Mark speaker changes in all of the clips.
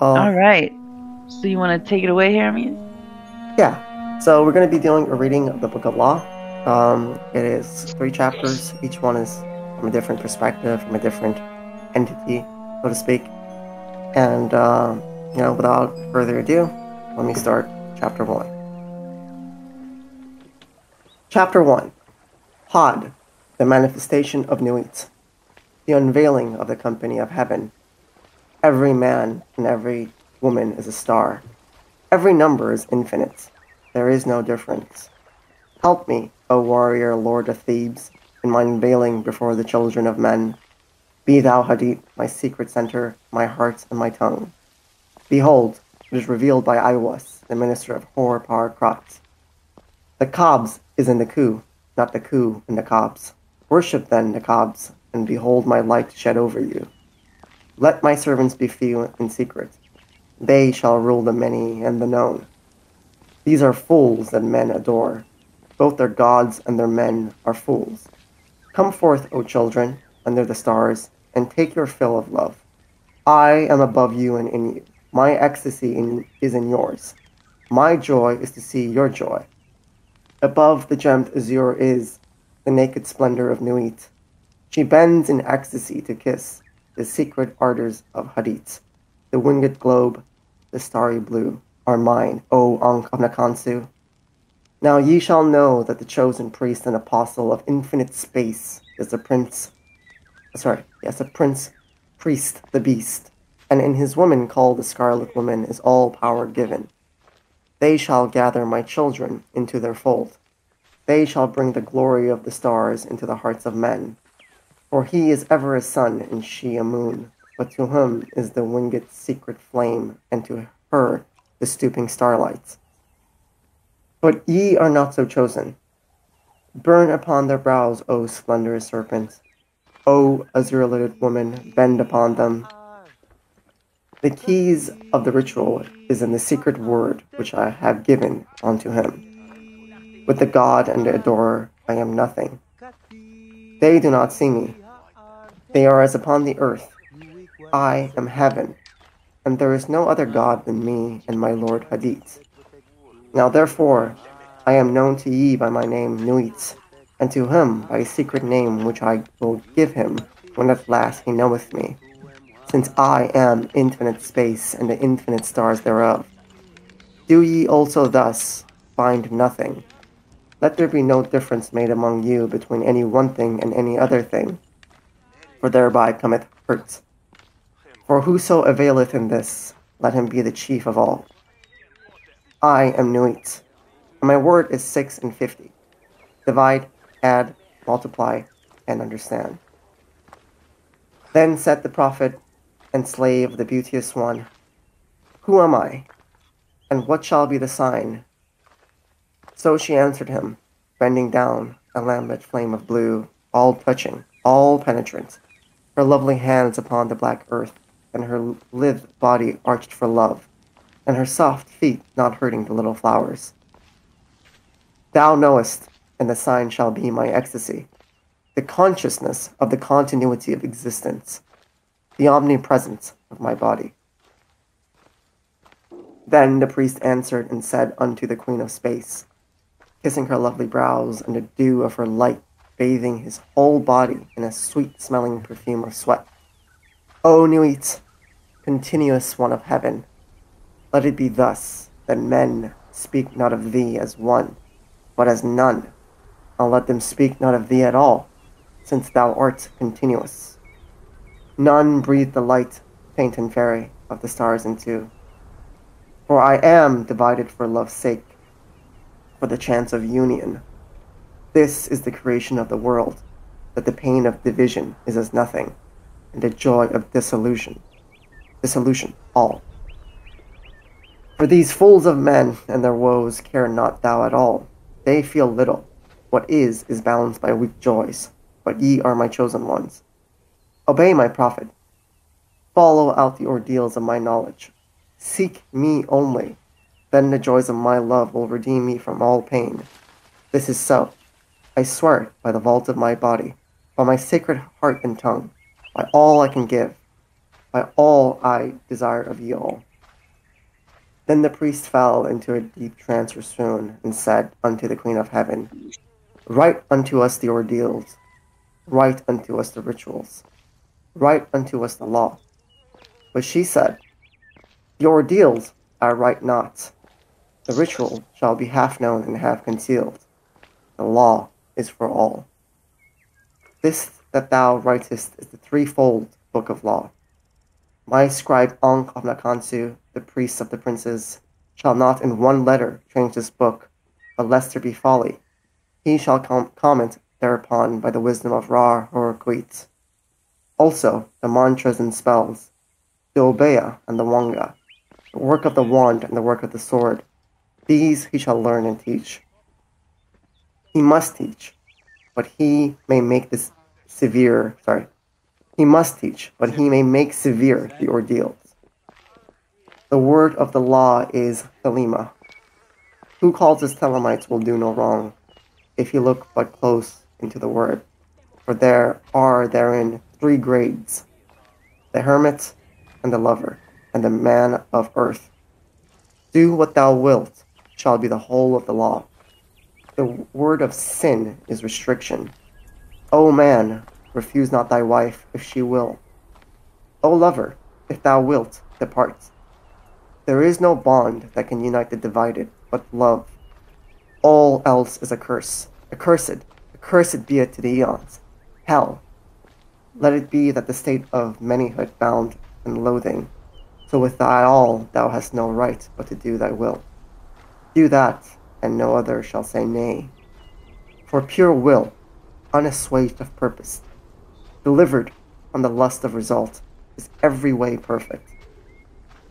Speaker 1: All right. So you want to take it away, Hermes?
Speaker 2: Yeah. So we're going to be doing a reading of the Book of Law. It is 3 chapters. Each one is from a different perspective, from a different entity, so to speak. And, without further ado, let me start chapter 1. Chapter 1. Hod, the manifestation of Nuit, the unveiling of the company of heaven. Every man and every woman is a star. Every number is infinite. There is no difference. Help me, O warrior lord of Thebes, in my unveiling before the children of men. Be thou Hadit, my secret center, my heart and my tongue. Behold, it is revealed by Aiwass, the minister of Hor-Par-Krat. The Cobs is in the Ku, not the Ku in the Cobs. Worship then the Cobs, and behold my light shed over you. Let my servants be few in secret. They shall rule the many and the known. These are fools that men adore. Both their gods and their men are fools. Come forth, O children, under the stars, and take your fill of love. I am above you and in you. My ecstasy is in yours. My joy is to see your joy. Above the gemmed azure is the naked splendor of Nuit. She bends in ecstasy to kiss the secret ardors of Hadit. The winged globe, the starry blue, are mine, O Ankh of Nakansu. Now ye shall know that the chosen priest and apostle of infinite space is the prince, priest, the beast, and in his woman called the scarlet woman is all power given. They shall gather my children into their fold. They shall bring the glory of the stars into the hearts of men. For he is ever a sun and she a moon, but to whom is the winged secret flame, and to her the stooping starlight. But ye are not so chosen. Burn upon their brows, O splendorous serpent. O azure-lidded woman, bend upon them. The keys of the ritual is in the secret word which I have given unto him. With the god and the adorer I am nothing. They do not see me. They are as upon the earth. I am heaven, and there is no other god than me and my lord Hadit. Now therefore I am known to ye by my name Nuit, and to him by a secret name which I will give him when at last he knoweth me, since I am infinite space and the infinite stars thereof. Do ye also thus find nothing? Let there be no difference made among you between any one thing and any other thing, for thereby cometh hurt. For whoso availeth in this, let him be the chief of all. I am Nuit, and my word is 6 and 50. Divide, add, multiply, and understand. Then said the prophet and slave of the beauteous one, Who am I, and what shall be the sign? So she answered him, bending down, a lambent flame of blue, all touching, all penetrant, her lovely hands upon the black earth, and her lithe body arched for love, and her soft feet not hurting the little flowers. Thou knowest, and the sign shall be my ecstasy, the consciousness of the continuity of existence, the omnipresence of my body. Then the priest answered and said unto the queen of space, kissing her lovely brows and the dew of her light bathing his whole body in a sweet-smelling perfume of sweat, O Nuit, continuous one of heaven, let it be thus, that men speak not of thee as one, but as none, and let them speak not of thee at all, since thou art continuous. None breathe the light, faint and fairy, of the stars into. For I am divided for love's sake, for the chance of union. This is the creation of the world, that the pain of division is as nothing, and the joy of dissolution all. For these fools of men and their woes care not thou at all. They feel little. What is balanced by weak joys, but ye are my chosen ones. Obey my prophet. Follow out the ordeals of my knowledge. Seek me only. Then the joys of my love will redeem me from all pain. This is so. I swear it by the vault of my body, by my sacred heart and tongue, by all I can give, by all I desire of ye all. Then the priest fell into a deep trance or swoon, and said unto the Queen of Heaven, Write unto us the ordeals, write unto us the rituals, write unto us the law. But she said, The ordeals I write not. The ritual shall be half known and half concealed. The law is for all. This that thou writest is the threefold book of law. My scribe Ankh of Nakansu, the priest of the princes, shall not in one letter change this book, but lest there be folly. He shall comment thereupon by the wisdom of Ra Horus. Also the mantras and spells, the obeya and the wanga, the work of the wand and the work of the sword, these he shall learn and teach. He must teach, but he may make He must teach, but he may make severe the ordeals. The word of the law is Thelema. Who calls us Thelemites will do no wrong, if you look but close into the word. For there are therein 3 grades, the hermit, and the lover, and the man of earth. Do what thou wilt shall be the whole of the law. The word of sin is restriction. O man, refuse not thy wife, if she will. O lover, if thou wilt, depart. There is no bond that can unite the divided, but love. All else is a curse. Accursed be it to the eons. Hell. Let it be that the state of manyhood bound in loathing. So with thy all thou hast no right but to do thy will. Do that, and no other shall say nay. For pure will, unassuaged of purpose, delivered from the lust of result, is every way perfect.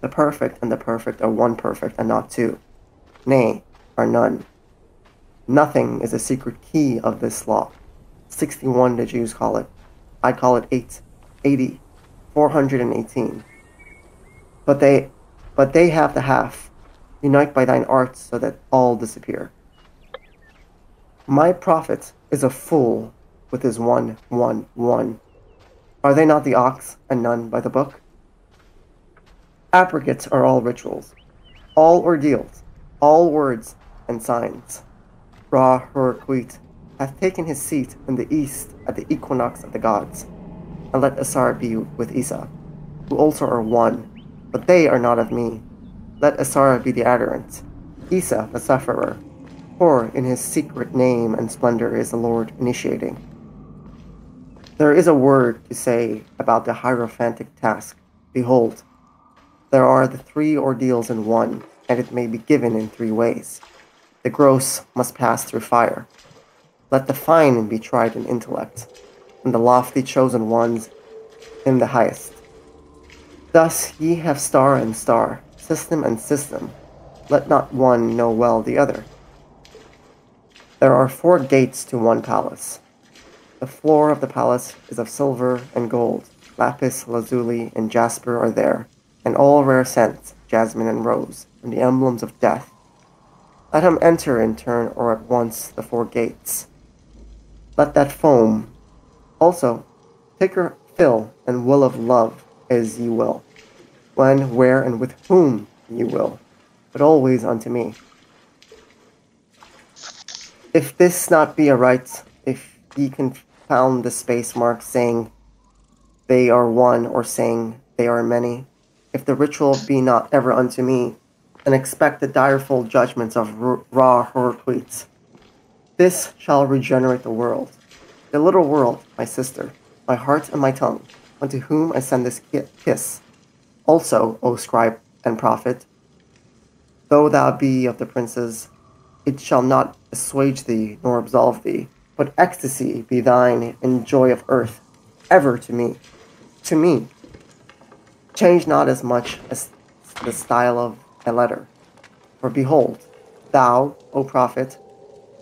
Speaker 2: The perfect and the perfect are one perfect and not two, nay, are none. Nothing is a secret key of this law. 61 the Jews call it. I call it 8, 80, 418. But they have the half. Unite by thine arts so that all disappear. My prophet is a fool with his 1, 1, 1. Are they not the ox and none by the book? Abrogate are all rituals, all ordeals, all words and signs. Ra Horus hath taken his seat in the east at the equinox of the gods, and let Asar be with Isa, who also are one, but they are not of me. Let Asar be the adherent, Isa the sufferer, for in his secret name and splendor is the Lord initiating. There is a word to say about the hierophantic task. Behold, there are the 3 ordeals in one, and it may be given in 3 ways. The gross must pass through fire. Let the fine be tried in intellect, and the lofty chosen ones in the highest. Thus ye have star and star, system and system. Let not one know well the other. There are 4 gates to one palace. The floor of the palace is of silver and gold. Lapis lazuli and jasper are there, and all rare scents, jasmine and rose, and the emblems of death. Let him enter in turn or at once the 4 gates. Let that foam. Also, take your fill and will of love as ye will, when, where, and with whom ye will, but always unto me. If this not be aright, if ye confound the space marks, saying they are one, or saying they are many, if the ritual be not ever unto me, then expect the direful judgments of Ra Horus. This shall regenerate the world, the little world, my sister, my heart and my tongue, unto whom I send this kiss. Also, O scribe and prophet, though thou be of the princes, it shall not assuage thee nor absolve thee, but ecstasy be thine and joy of earth, ever to me. To me. Change not as much as the style of a letter. For behold, thou, O prophet,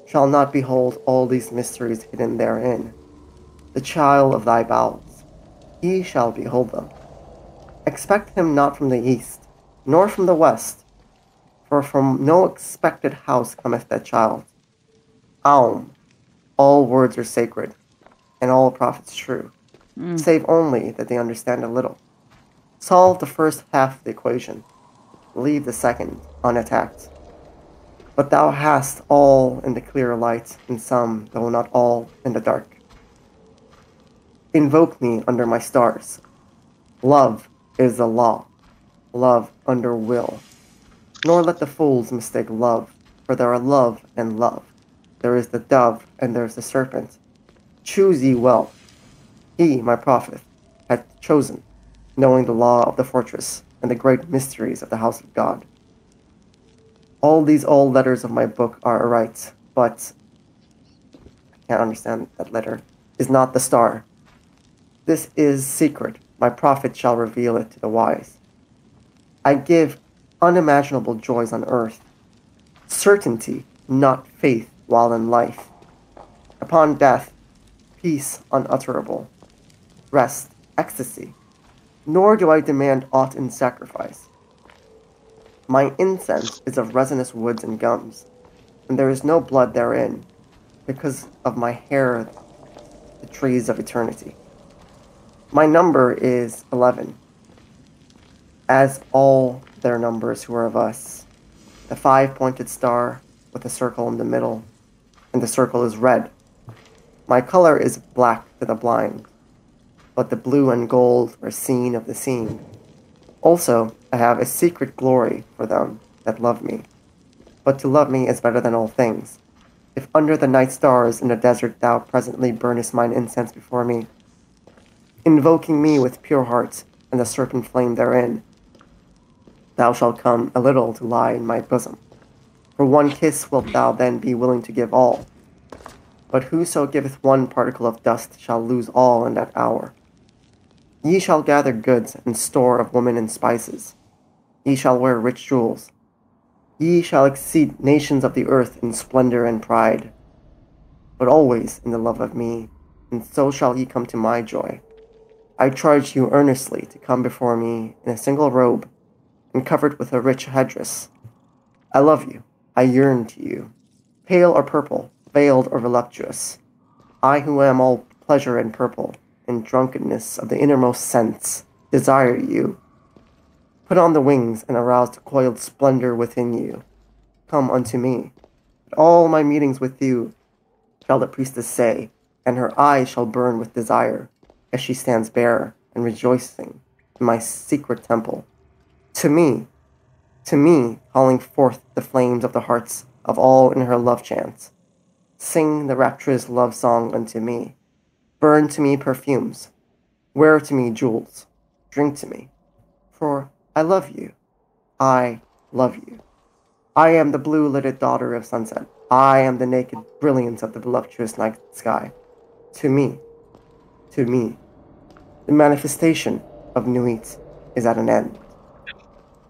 Speaker 2: shall not behold all these mysteries hidden therein. The child of thy bowels, he shall behold them. Expect him not from the east, nor from the west, for from no expected house cometh that child. Aum, all words are sacred, and all prophets true, save only that they understand a little. Solve the first half of the equation. leave the second unattacked. But thou hast all in the clear light, and some, though not all, in the dark. Invoke me under my stars. Love is the law, love under will. Nor let the fools mistake love, for there are love and love. There is the dove, and there is the serpent. Choose ye well. He, my prophet, hath chosen, knowing the law of the fortress, and the great mysteries of the house of God. All these old letters of my book are aright, but I can't understand that letter, is not the star. This is secret. My prophet shall reveal it to the wise. I give unimaginable joys on earth, certainty, not faith, while in life. Upon death, peace unutterable, rest, ecstasy, nor do I demand aught in sacrifice. My incense is of resinous woods and gums, and there is no blood therein, because of my hair, the trees of eternity. My number is 11, as all their numbers who are of us. The 5-pointed star with a circle in the middle, and the circle is red. My color is black to the blind, but the blue and gold are seen of the seen. Also, I have a secret glory for them that love me. But to love me is better than all things. If under the night stars in the desert thou presently burnest mine incense before me, invoking me with pure heart and the serpent flame therein, thou shalt come a little to lie in my bosom. For one kiss wilt thou then be willing to give all. But whoso giveth one particle of dust shall lose all in that hour. Ye shall gather goods and store of women and spices. Ye shall wear rich jewels. Ye shall exceed nations of the earth in splendor and pride, but always in the love of me, and so shall ye come to my joy. I charge you earnestly to come before me in a single robe, and covered with a rich headdress. I love you, I yearn to you, pale or purple, veiled or voluptuous. I who am all pleasure and purple, and drunkenness of the innermost sense, desire you. Put on the wings and arouse the coiled splendor within you. Come unto me. At all my meetings with you, shall the priestess say, and her eyes shall burn with desire, as she stands bare and rejoicing in my secret temple. To me, calling forth the flames of the hearts of all in her love chants. Sing the rapturous love song unto me. Burn to me perfumes. Wear to me jewels. Drink to me. For I love you. I love you. I am the blue-lidded daughter of sunset. I am the naked brilliance of the voluptuous night sky. To me, the manifestation of Nuit is at an end.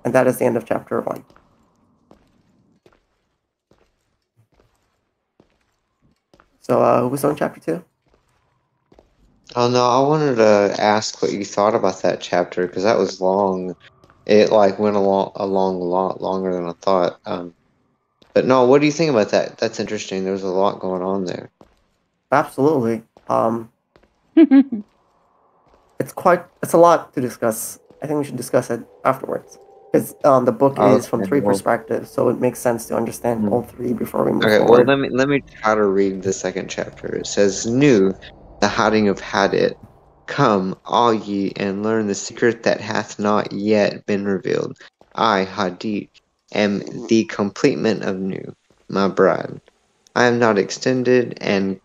Speaker 2: And that is the end of chapter 1. So, who was on chapter 2?
Speaker 3: Oh no, I wanted to ask what you thought about that chapter, because that was long. It went along a lot longer than I thought. But no, what do you think about that? That's interesting. There was a lot going on there.
Speaker 2: Absolutely. It's a lot to discuss. I think we should discuss it afterwards. Because the book is from 3 perspectives, so it makes sense to understand all 3 before we move forward.
Speaker 3: Well, let me try to read the second chapter. It says, "New, the hiding of Hadit. Come, all ye, and learn the secret that hath not yet been revealed. I, Hadit, am the completement of Nu, my bride. I am not extended, and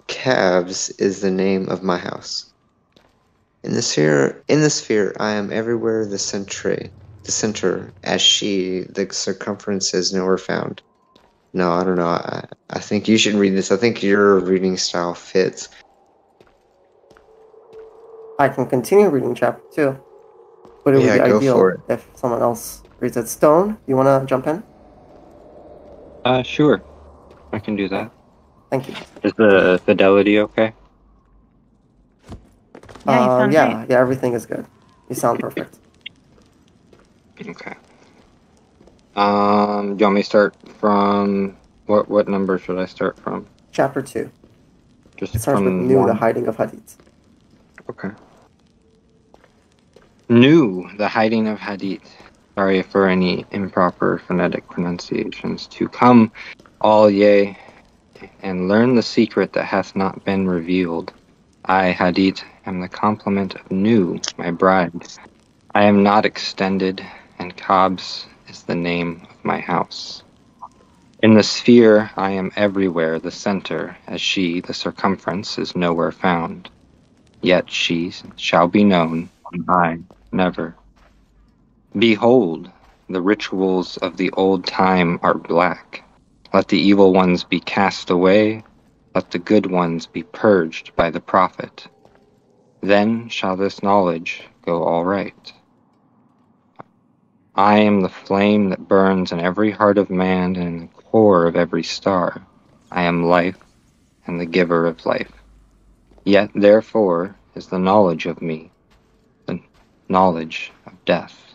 Speaker 3: Calves is the name of my house. In the sphere, I am everywhere the center, as she, the circumference is nowhere found." No, I don't know. I think you should read this. I think your reading style fits.
Speaker 2: I can continue reading chapter 2, but it would be ideal if someone else reads it. Stone, you want to jump in?
Speaker 4: Sure. I can do that.
Speaker 2: Thank you.
Speaker 4: Is the fidelity okay?
Speaker 1: Yeah, you sound great.
Speaker 2: Yeah, everything is good. You sound perfect.
Speaker 4: Okay. Do you want me to start from what number should I start from?
Speaker 2: Chapter 2.
Speaker 4: Just
Speaker 2: it starts with
Speaker 4: from
Speaker 2: Nu,
Speaker 4: 1?
Speaker 2: the hiding of Hadit.
Speaker 4: Okay. Nu, the hiding of Hadit. sorry for any improper phonetic pronunciations, to come, all ye, and learn the secret that hath not been revealed. I, Hadit, am the complement of Nu, my bride. I am not extended, and Kabs is the name of my house. In the sphere I am everywhere the center, as she, the circumference, is nowhere found. Yet she shall be known, and I never. Behold, the rituals of the old time are black. Let the evil ones be cast away, let the good ones be purged by the prophet. Then shall this knowledge go all right. I am the flame that burns in every heart of man and in the core of every star. I am life and the giver of life. Yet therefore is the knowledge of me, the knowledge of death.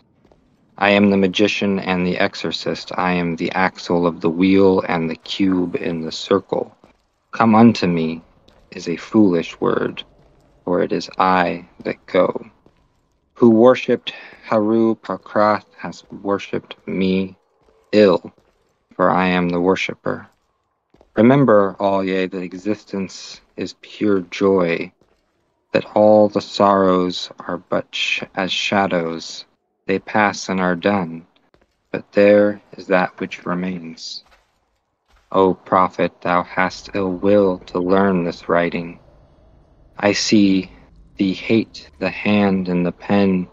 Speaker 4: I am the magician and the exorcist. I am the axle of the wheel and the cube in the circle. Come unto me is a foolish word, for it is I that go. Who worshipped Haru Pakrath has worshipped me ill, for I am the worshipper. Remember, all ye, that existence is pure joy, that all the sorrows are but as shadows. They pass and are done, but there is that which remains. O prophet, thou hast ill will to learn this writing. I see thee hate the hand and the pen,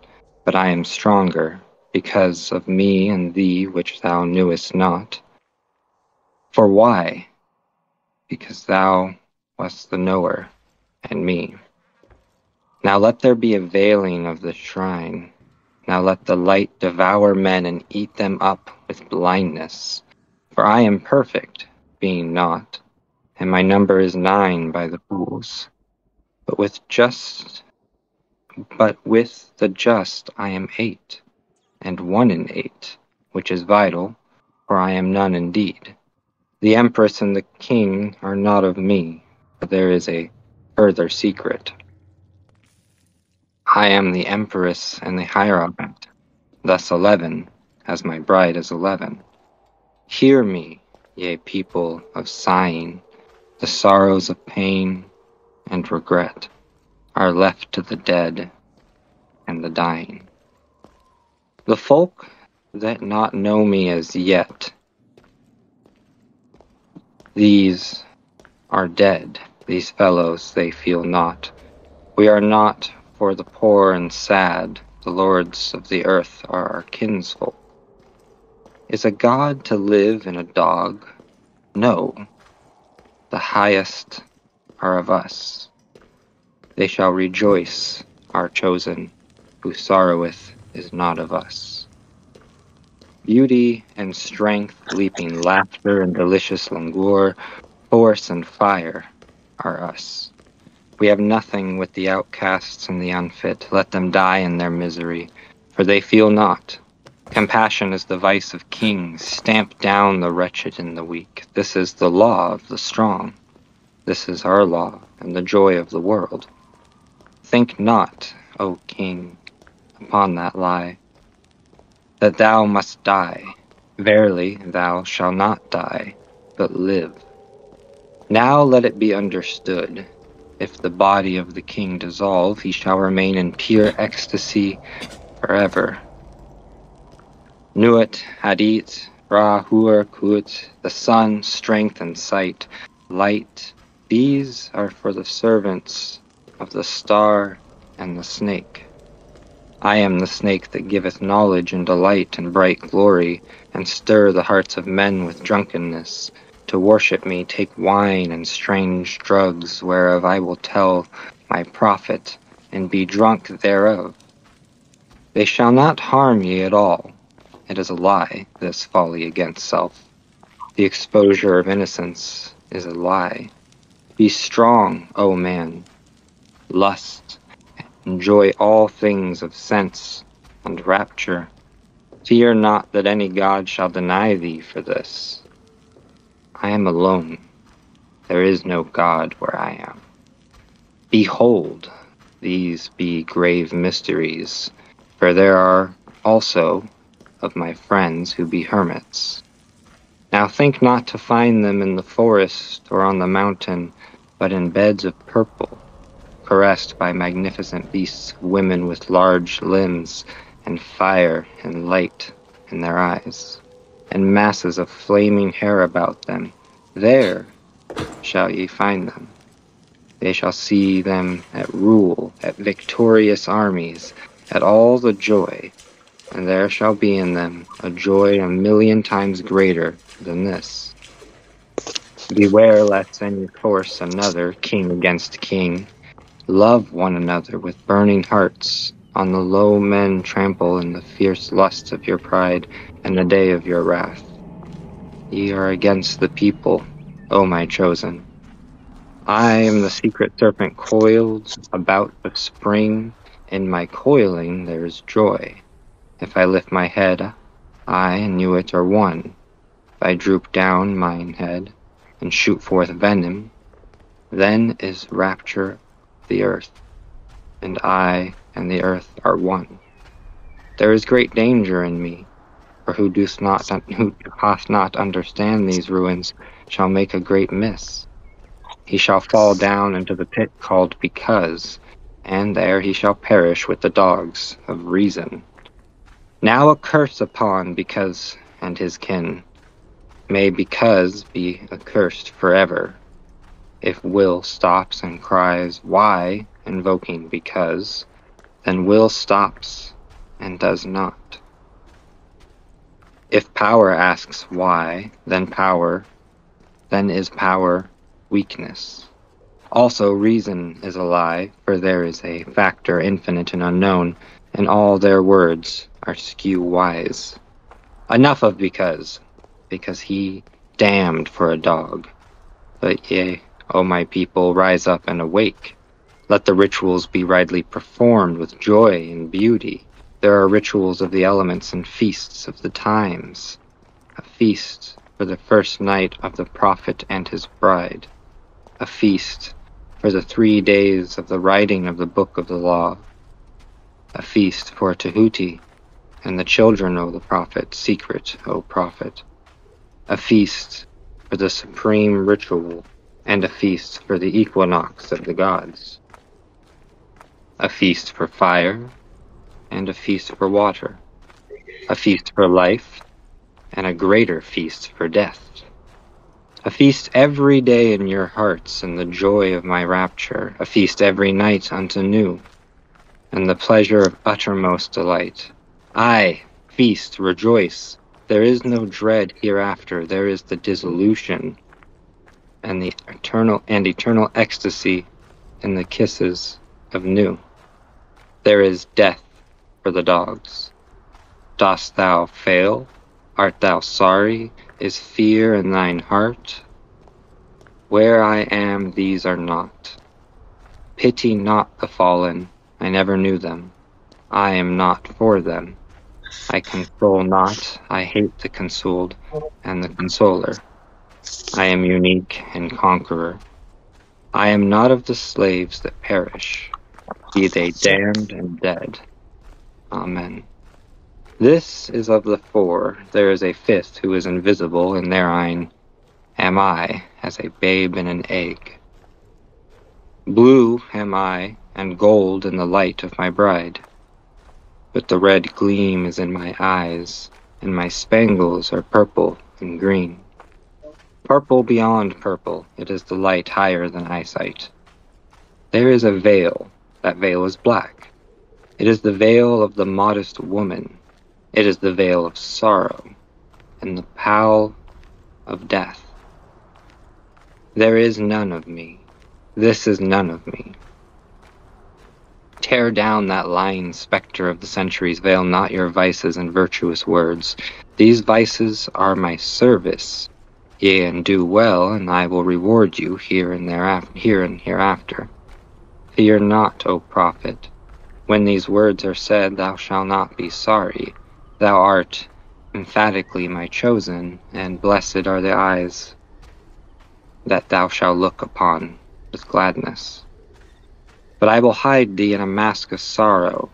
Speaker 4: but I am stronger, because of me and thee which thou knewest not. For why? Because thou wast the knower, and me. Now let there be a veiling of the shrine. Now let the light devour men and eat them up with blindness. For I am perfect, being not, and my number is 9 by the fools. But with the just I am 8, and 1 in 8, which is vital, for I am none indeed. The empress and the king are not of me, but there is a further secret. I am the empress and the hierophant, thus 11, as my bride is 11. Hear me, ye people of sighing, the sorrows of pain and regret are left to the dead and the dying. The folk that not know me as yet, these are dead, these fellows they feel not. We are not for the poor and sad, the lords of the earth are our kinsfolk. Is a god to live in a dog? No, the highest are of us. They shall rejoice, our chosen, who sorroweth is not of us. Beauty and strength, leaping laughter and delicious languor, force and fire are us. We have nothing with the outcasts and the unfit. Let them die in their misery, for they feel not. Compassion is the vice of kings. Stamp down the wretched and the weak. This is the law of the strong. This is our law and the joy of the world. Think not, O king, upon that lie, that thou must die. Verily, thou shalt not die, but live. Now let it be understood, if the body of the king dissolve, he shall remain in pure ecstasy forever. Nuit, Hadit, Ra, Hur, Kut, the sun, strength and sight, light, these are for the servants of the star and the snake. I am the snake that giveth knowledge and delight and bright glory, and stir the hearts of men with drunkenness. To worship me, take wine and strange drugs, whereof I will tell my prophet, and be drunk thereof. They shall not harm ye at all. It is a lie, this folly against self. The exposure of innocence is a lie. Be strong, O man. Lust, enjoy all things of sense and rapture. Fear not that any god shall deny thee for this. I am alone. There is no God where I am. Behold, these be grave mysteries, for there are also of my friends who be hermits. Now think not to find them in the forest or on the mountain, but in beds of purple, caressed by magnificent beasts of women with large limbs, and fire and light in their eyes, and masses of flaming hair about them. There shall ye find them. They shall see them at rule, at victorious armies, at all the joy, and there shall be in them a joy 1,000,000 times greater than this. Beware lest any force another, king against king. Love one another with burning hearts. On the low men trample in the fierce lusts of your pride and the day of your wrath. Ye are against the people, O my chosen. I am the secret serpent coiled about the spring. In my coiling there is joy. If I lift my head, I and you it are one. If I droop down mine head and shoot forth venom, then is rapture the earth, and I and the earth are one. There is great danger in me, for who doth not understand these ruins shall make a great miss. He shall fall down into the pit called Because, and there he shall perish with the dogs of reason. Now a curse upon Because and his kin. May Because be accursed forever. If will stops and cries, why, invoking Because, then will stops and does not. If power asks why, then is power weakness. Also reason is a lie, for there is a factor infinite and unknown, and all their words are skew wise. Enough of because he damned for a dog. But ye, O my people, rise up and awake. Let the rituals be rightly performed with joy and beauty. There are rituals of the elements and feasts of the times. A feast for the first night of the prophet and his bride. A feast for the 3 days of the writing of the book of the law. A feast for Tahuti and the children of the prophet, secret, O prophet. A feast for the supreme ritual, and a feast for the equinox of the gods. A feast for fire, and a feast for water. A feast for life, and a greater feast for death. A feast every day in your hearts in the joy of my rapture. A feast every night unto new, and the pleasure of uttermost delight. Aye, feast, rejoice. There is no dread hereafter. There is the dissolution and the eternal ecstasy in the kisses of new. There is death for the dogs. Dost thou fail? Art thou sorry? Is fear in thine heart? Where I am, these are not. Pity not the fallen. I never knew them. I am not for them. I console not. I hate the consoled and the consoler. I am unique and conqueror. I am not of the slaves that perish, be they damned and dead. Amen. This is of the 4. There is a 5th who is invisible, and therein am I, as a babe in an egg. Blue am I, and gold in the light of my bride. But the red gleam is in my eyes, and my spangles are purple and green. Purple beyond purple, it is the light higher than eyesight. There is a veil. That veil is black. It is the veil of the modest woman. It is the veil of sorrow, and the pall of death. There is none of me. This is none of me. Tear down that lying spectre of the centuries. Veil not your vices in virtuous words. These vices are my service. Yea, and do well, and I will reward you here and hereafter. Fear not, O prophet. When these words are said, thou shalt not be sorry. Thou art emphatically my chosen, and blessed are the eyes that thou shalt look upon with gladness. But I will hide thee in a mask of sorrow.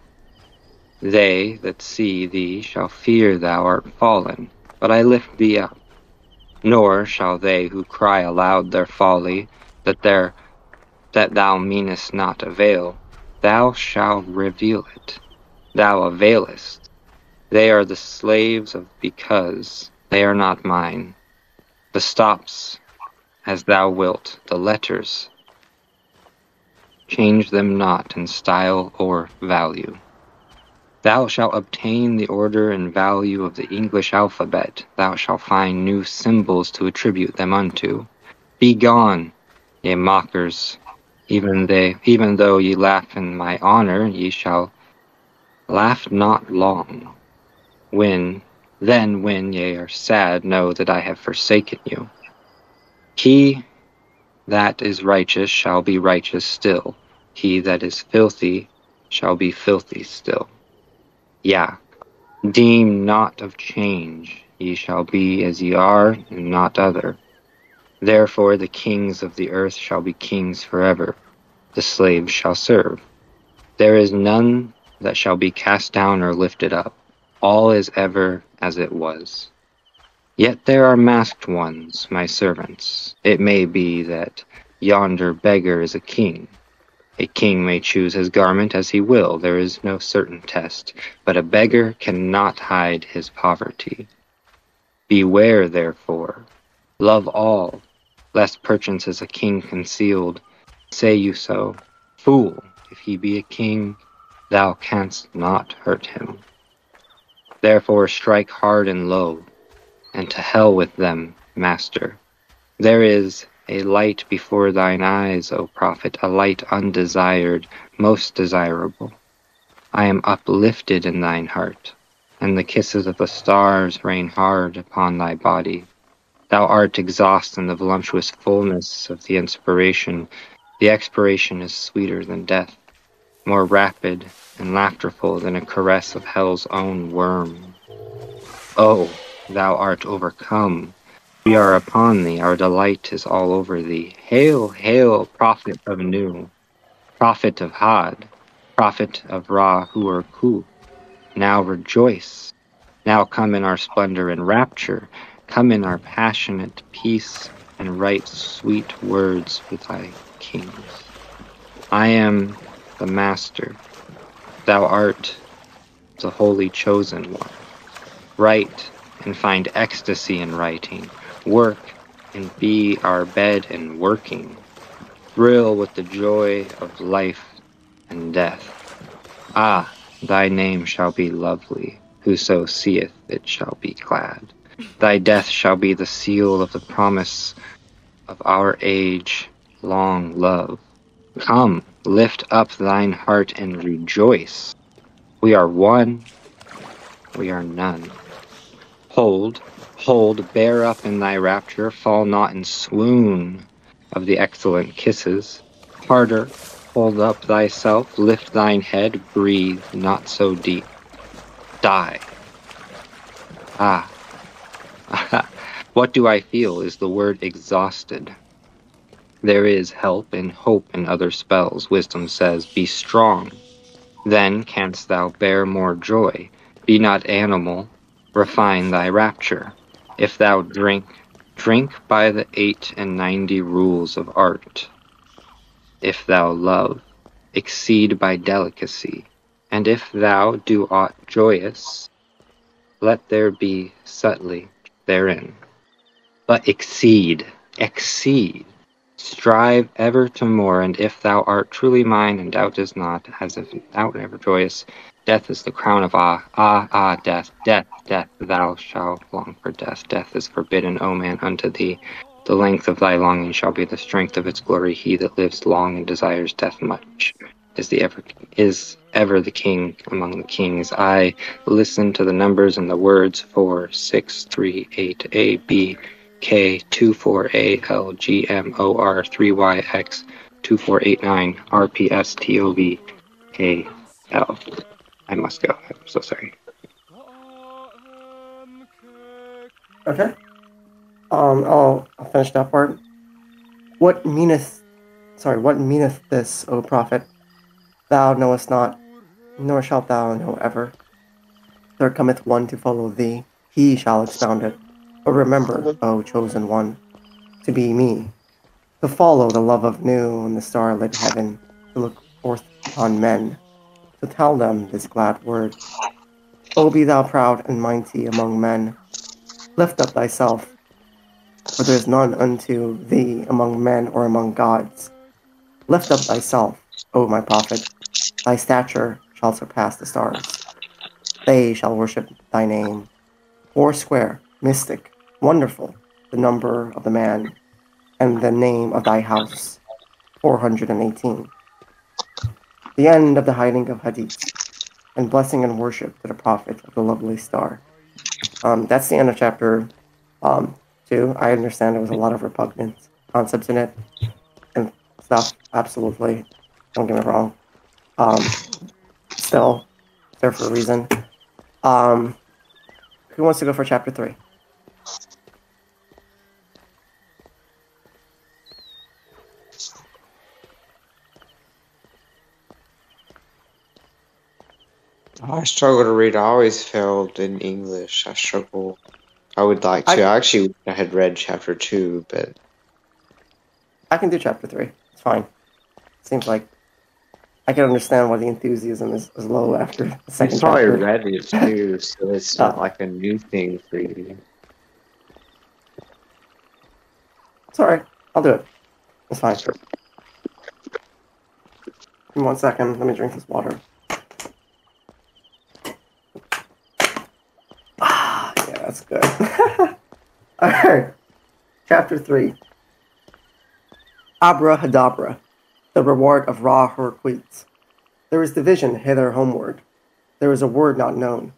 Speaker 4: They that see thee shall fear thou art fallen, but I lift thee up. Nor shall they who cry aloud their folly, that thou meanest not avail, thou shalt reveal it. Thou availest. They are the slaves of because, they are not mine. The stops, as thou wilt, the letters, change them not in style or value. Thou shalt obtain the order and value of the English alphabet. Thou shalt find new symbols to attribute them unto. Be gone, ye mockers, even though ye laugh in my honor, ye shall laugh not long. When ye are sad, know that I have forsaken you. He that is righteous shall be righteous still. He that is filthy shall be filthy still. Yea, deem not of change, ye shall be as ye are, and not other. Therefore the kings of the earth shall be kings forever, the slaves shall serve. There is none that shall be cast down or lifted up. All is ever as it was. Yet there are masked ones, my servants. It may be that yonder beggar is a king. A king may choose his garment as he will, there is no certain test, but a beggar cannot hide his poverty. Beware, therefore, love all, lest perchance is a king concealed. Say you so, fool, if he be a king, thou canst not hurt him. Therefore strike hard and low, and to hell with them, master. There is a light before thine eyes, O prophet, a light undesired, most desirable. I am uplifted in thine heart, and the kisses of the stars rain hard upon thy body. Thou art exhaust in the voluptuous fullness of the inspiration. The expiration is sweeter than death, more rapid and laughterful than a caress of hell's own worm. Oh, thou art overcome. We are upon thee, our delight is all over thee. Hail, hail, prophet of Nu, prophet of Had, prophet of Ra-Hu-Ur-Ku. Now rejoice. Now come in our splendor and rapture. Come in our passionate peace and write sweet words with thy kings. I am the master. Thou art the holy chosen one. Write and find ecstasy in writing. Work and be our bed and working. Thrill with the joy of life and death. Ah, thy name shall be lovely. Whoso seeth it shall be glad. Thy death shall be the seal of the promise of our age long love. Come, lift up thine heart and rejoice. We are one, we are none. Hold, bear up in thy rapture, fall not in swoon of the excellent kisses. Harder, hold up thyself, lift thine head, breathe not so deep. Die. Ah. What do I feel is the word exhausted. There is help and hope in other spells. Wisdom says, be strong. Then canst thou bear more joy. Be not animal, refine thy rapture. If thou drink by the 98 rules of art. If thou love, exceed by delicacy. And if thou do aught joyous, let there be subtly therein. But exceed. Strive ever to more, and if thou art truly mine, and doubt is not, as if thou wert ever joyous, death is the crown of death, thou shalt long for death. Death is forbidden, O man, unto thee. The length of thy longing shall be the strength of its glory. He that lives long and desires death much is ever the king among the kings. I listen to the numbers and the words 4, 6, 3, 8, A, B, K, 24A, L, G, M, O, R, 3Y, X, 2489, R, P, S, T, O, V, A, L. I must go. I'm so sorry.
Speaker 2: Okay. I'll finish that part. What meaneth this, O prophet? Thou knowest not. nor shalt thou know ever. There cometh one to follow thee, he shall expound it. But remember, O chosen one, to be me, to follow the love of new in the starlit heaven, to look forth upon men, to tell them this glad word. O be thou proud and mighty among men, lift up thyself, for there is none unto thee among men or among gods. Lift up thyself, O my prophet, thy stature shall surpass the stars. They shall worship thy name. Foursquare, mystic, wonderful, the number of the man, and the name of thy house, 418. The end of the hiding of Hadith, and blessing and worship to the prophet of the lovely star. That's the end of chapter 2. I understand there was a lot of repugnant concepts in it and stuff, absolutely. Don't get me wrong. Still, it's there for a reason. Who wants to go for chapter 3?
Speaker 3: I struggle to read. I always failed in English. I struggle. I would like to. I had read chapter 2, but
Speaker 2: I can do chapter 3. It's fine. Seems like I can understand why the enthusiasm is low after the second
Speaker 3: you probably
Speaker 2: chapter.
Speaker 3: read it too, so it's not like a new thing for you.
Speaker 2: It's alright. I'll do it. It's fine. Give me 1 second. Let me drink this water. Yeah, that's good. Alright. Chapter 3. Abrahadabra, the reward of Ra Hurqueets. There is division hither homeward. There is a word not known.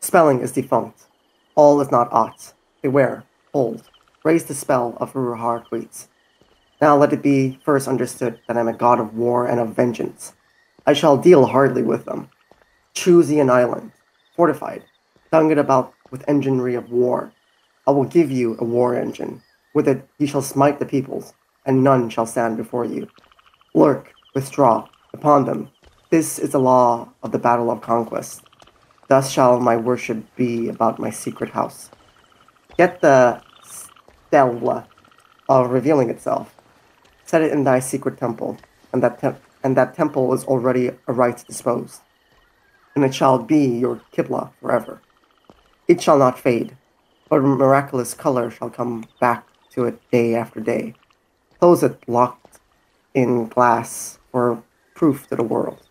Speaker 2: Spelling is defunct. All is not aught. Beware. Hold. Raise the spell of Ra Hurqueets. Now let it be first understood that I am a god of war and of vengeance. I shall deal hardly with them. Choose ye an island, fortified, dung it about with enginery of war. I will give you a war engine. With it ye shall smite the peoples, and none shall stand before you. Lurk, withdraw, upon them. This is the law of the battle of conquest. Thus shall my worship be about my secret house. Get the stella of revealing itself. Set it in thy secret temple, and that temple is already aright disposed. And it shall be your Qibla forever. It shall not fade, but a miraculous color shall come back to it day after day. Close it locked in glass for proof to the world.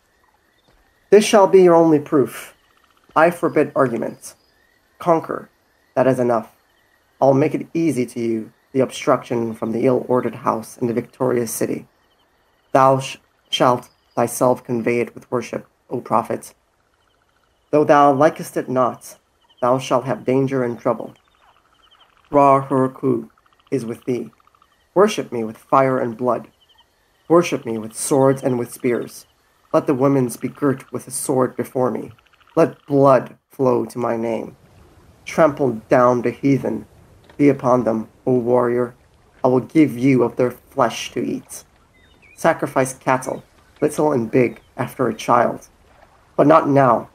Speaker 2: This shall be your only proof. I forbid arguments. Conquer, that is enough. I'll make it easy to you, the obstruction from the ill-ordered house in the victorious city. Thou shalt thyself convey it with worship, O prophet. Though thou likest it not, thou shalt have danger and trouble. Ra Hurku is with thee. Worship me with fire and blood. Worship me with swords and with spears. Let the women be girt with a sword before me. Let blood flow to my name. Trample down the heathen. Be upon them, O warrior. I will give you of their flesh to eat. Sacrifice cattle, little and big, after a child. But not now.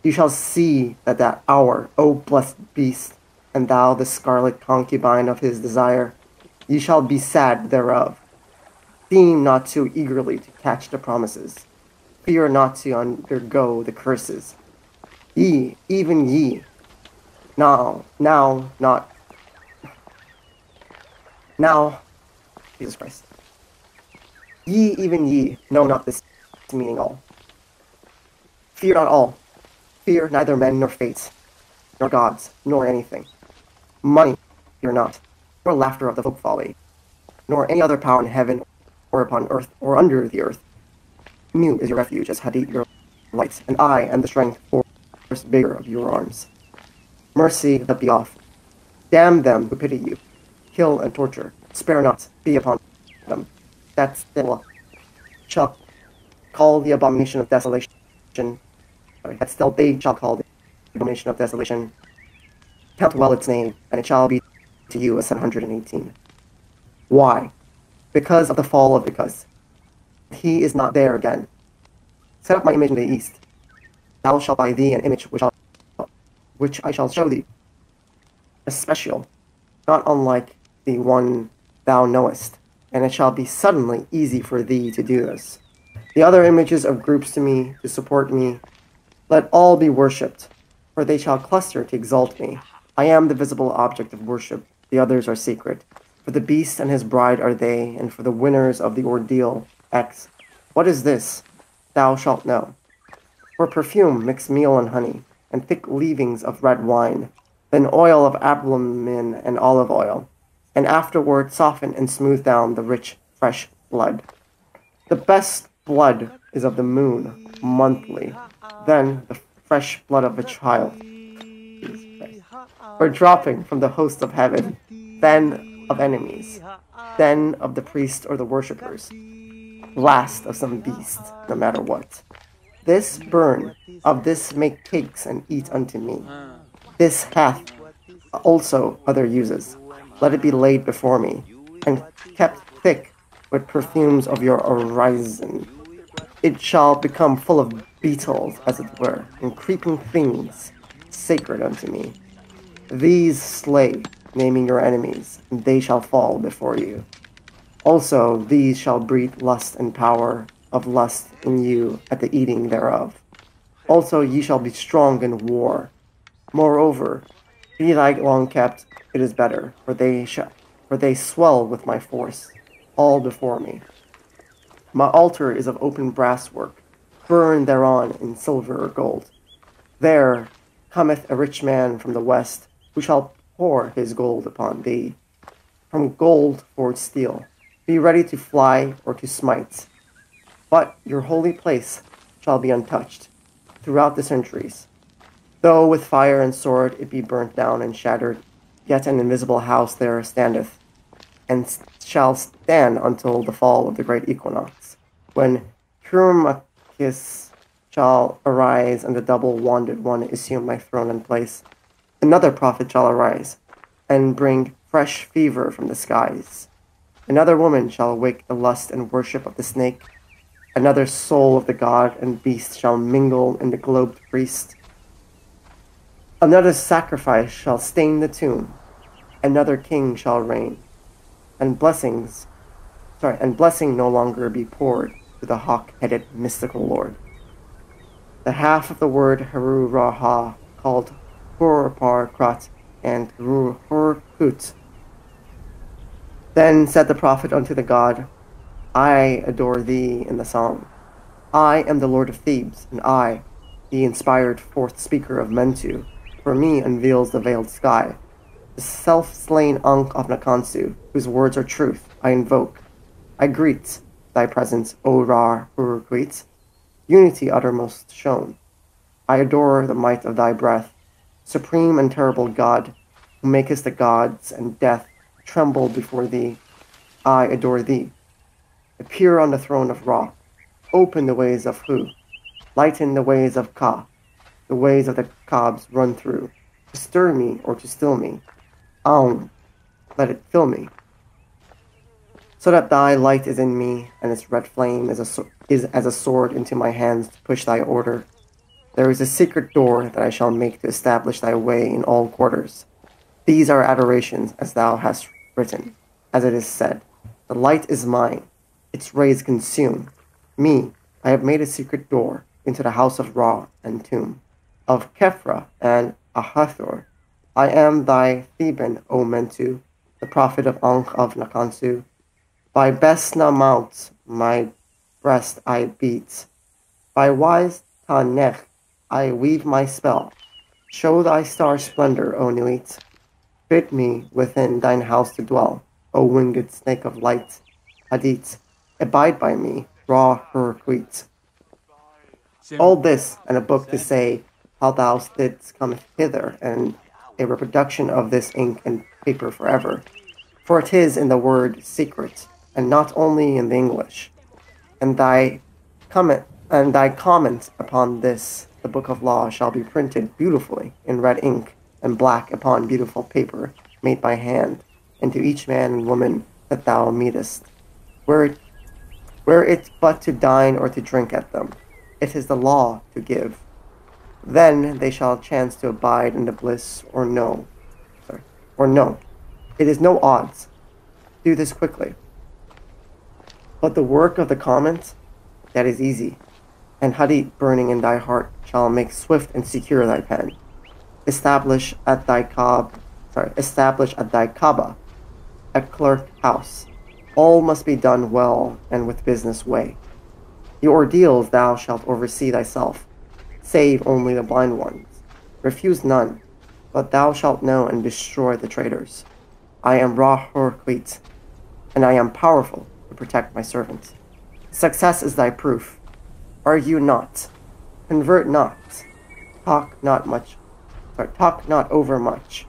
Speaker 2: You shall see that hour, O blessed beast, and thou the scarlet concubine of his desire. Ye shall be sad thereof. Deem not too eagerly to catch the promises. Fear not to undergo the curses. Ye, even ye, now, Jesus Christ. Ye, even ye, know not this meaning all. Fear not all. Fear neither men nor fates, nor gods, nor anything. Money, fear not, nor laughter of the folk folly, nor any other power in heaven, or upon earth, or under the earth. Mu is your refuge, as Hadith your light, and I am the strength force bigger of your arms. Mercy, let be off. Damn them who pity you. Kill and torture. Spare not. Be upon them. That's the law. Shall call the abomination of desolation. That still they shall call the abomination of desolation. Count well its name, and it shall be to you a 718. Why? Because of the fall of Because. He is not there again. Set up my image in the east. Thou shalt buy thee an image which I shall show thee, especial, not unlike the one thou knowest, and it shall be suddenly easy for thee to do this. The other images of groups to me, to support me, let all be worshipped, for they shall cluster to exalt me. I am the visible object of worship, the others are secret. For the beast and his bride are they, and for the winners of the ordeal, X. What is this? Thou shalt know. For perfume, mix meal and honey, and thick leavings of red wine, then oil of ablamin and olive oil, and afterward soften and smooth down the rich, fresh blood. The best blood is of the moon, monthly, then the fresh blood of a child, or dropping from the host of heaven, then of enemies, then of the priest or the worshippers, last of some beast, no matter what. This burn, of this make cakes and eat unto me. This hath also other uses. Let it be laid before me, and kept thick with perfumes of your orison. It shall become full of beetles, as it were, and creeping things, sacred unto me. These slay, naming your enemies, and they shall fall before you. Also these shall breed lust and power of lust in you at the eating thereof. Also ye shall be strong in war. Moreover, be thy long kept, it is better, for they swell with my force, all before me. My altar is of open brass work, burn thereon in silver or gold. There cometh a rich man from the west, who shall pour his gold upon thee. From gold forged steel, be ready to fly or to smite. But your holy place shall be untouched throughout the centuries. Though with fire and sword it be burnt down and shattered, yet an invisible house there standeth, and shall stand until the fall of the great equinox, when Kurmakis shall arise and the double-wanded one assume my throne and place. Another prophet shall arise, and bring fresh fever from the skies. Another woman shall awake the lust and worship of the snake. Another soul of the god and beast shall mingle in the globed priest. Another sacrifice shall stain the tomb. Another king shall reign, and blessing no longer be poured to the hawk-headed mystical lord. The half of the word Haru Raha, called Hurpar Krat and Hurkut. Then said the prophet unto the god, I adore thee in the song. I am the lord of Thebes, and I, the inspired fourth speaker of Mentu, for me unveils the veiled sky. The self-slain Ankh of Nakansu, whose words are truth, I invoke. I greet thy presence, O Ra Hurukwit, unity uttermost shown. I adore the might of thy breath, supreme and terrible God, who makest the gods and death tremble before thee. I adore thee. Appear on the throne of Ra. Open the ways of Hu. Lighten the ways of Ka. The ways of the Kabs run through. To stir me or to still me. Aum. Let it fill me. So that thy light is in me, and its red flame is as a sword into my hands to push thy order. There is a secret door that I shall make to establish thy way in all quarters. These are adorations, as thou hast written, as it is said. The light is mine, its rays consume. Me, I have made a secret door into the house of Ra and tomb, of Kefra and Ahathor. I am thy Theban, O Mentu, the prophet of Ankh of Nakansu. By Besna Mount, my breast I beat. By wise Tanech, I weave my spell. Show thy star splendor, O Nuit. Bid me within thine house to dwell, O winged snake of light. Hadith, abide by me, Ra Hurquit. All this, and a book to say how thou didst come hither, and a reproduction of this ink and paper forever. For it is in the word secret, and not only in the English. And thy comment upon this, the book of law, shall be printed beautifully in red ink and black upon beautiful paper made by hand, and to each man and woman that thou meetest, were it but to dine or to drink at them. It is the law to give. Then they shall chance to abide in the bliss or no. It is no odds. Do this quickly. But the work of the comment, that is easy, and hadith burning in thy heart shall make swift and secure thy pen. Establish at thy Kaaba, a clerk house. All must be done well and with business way. The ordeals thou shalt oversee thyself, save only the blind ones. Refuse none, but thou shalt know and destroy the traitors. I am Ra-Hur-Quit, and I am powerful to protect my servant. Success is thy proof. Argue not, convert not, talk not over much.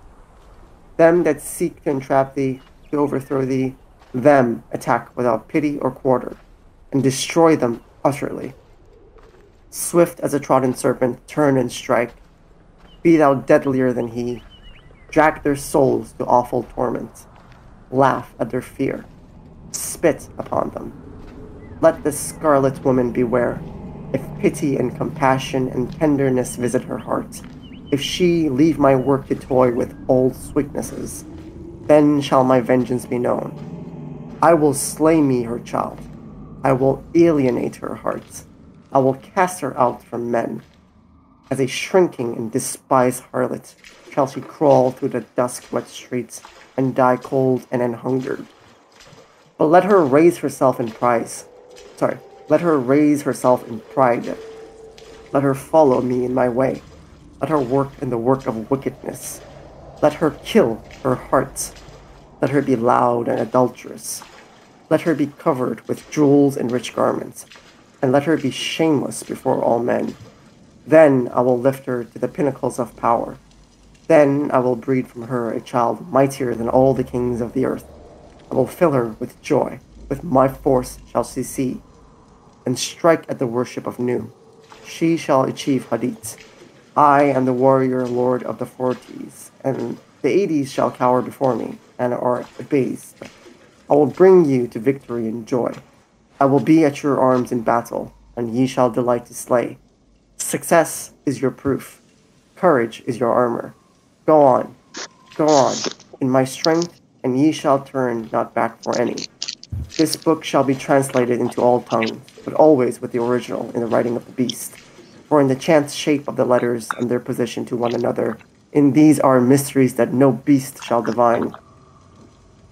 Speaker 2: Them that seek to entrap thee, to overthrow thee, them attack without pity or quarter, and destroy them utterly. Swift as a trodden serpent, turn and strike. Be thou deadlier than he. Drag their souls to awful torment. Laugh at their fear. Spit upon them. Let the scarlet woman beware. If pity and compassion and tenderness visit her heart, if she leave my work to toy with old sweetnesses, then shall my vengeance be known. I will slay me her child. I will alienate her heart. I will cast her out from men. As a shrinking and despised harlot shall she crawl through the dusk-wet streets and die cold and anhungered. But let her raise herself in pride. Let her raise herself in pride. Let her follow me in my way. Let her work in the work of wickedness. Let her kill her heart. Let her be loud and adulterous. Let her be covered with jewels and rich garments, and let her be shameless before all men. Then I will lift her to the pinnacles of power. Then I will breed from her a child mightier than all the kings of the earth. I will fill her with joy. With my force shall she see, and strike at the worship of Nu. She shall achieve hadith. I am the warrior lord of the 40s, and the 80s shall cower before me, and are abased. I will bring you to victory and joy. I will be at your arms in battle, and ye shall delight to slay. Success is your proof. Courage is your armor. Go on, in my strength, and ye shall turn not back for any. This book shall be translated into all tongues, but always with the original in the writing of the beast. For in the chance shape of the letters and their position to one another, in these are mysteries that no beast shall divine.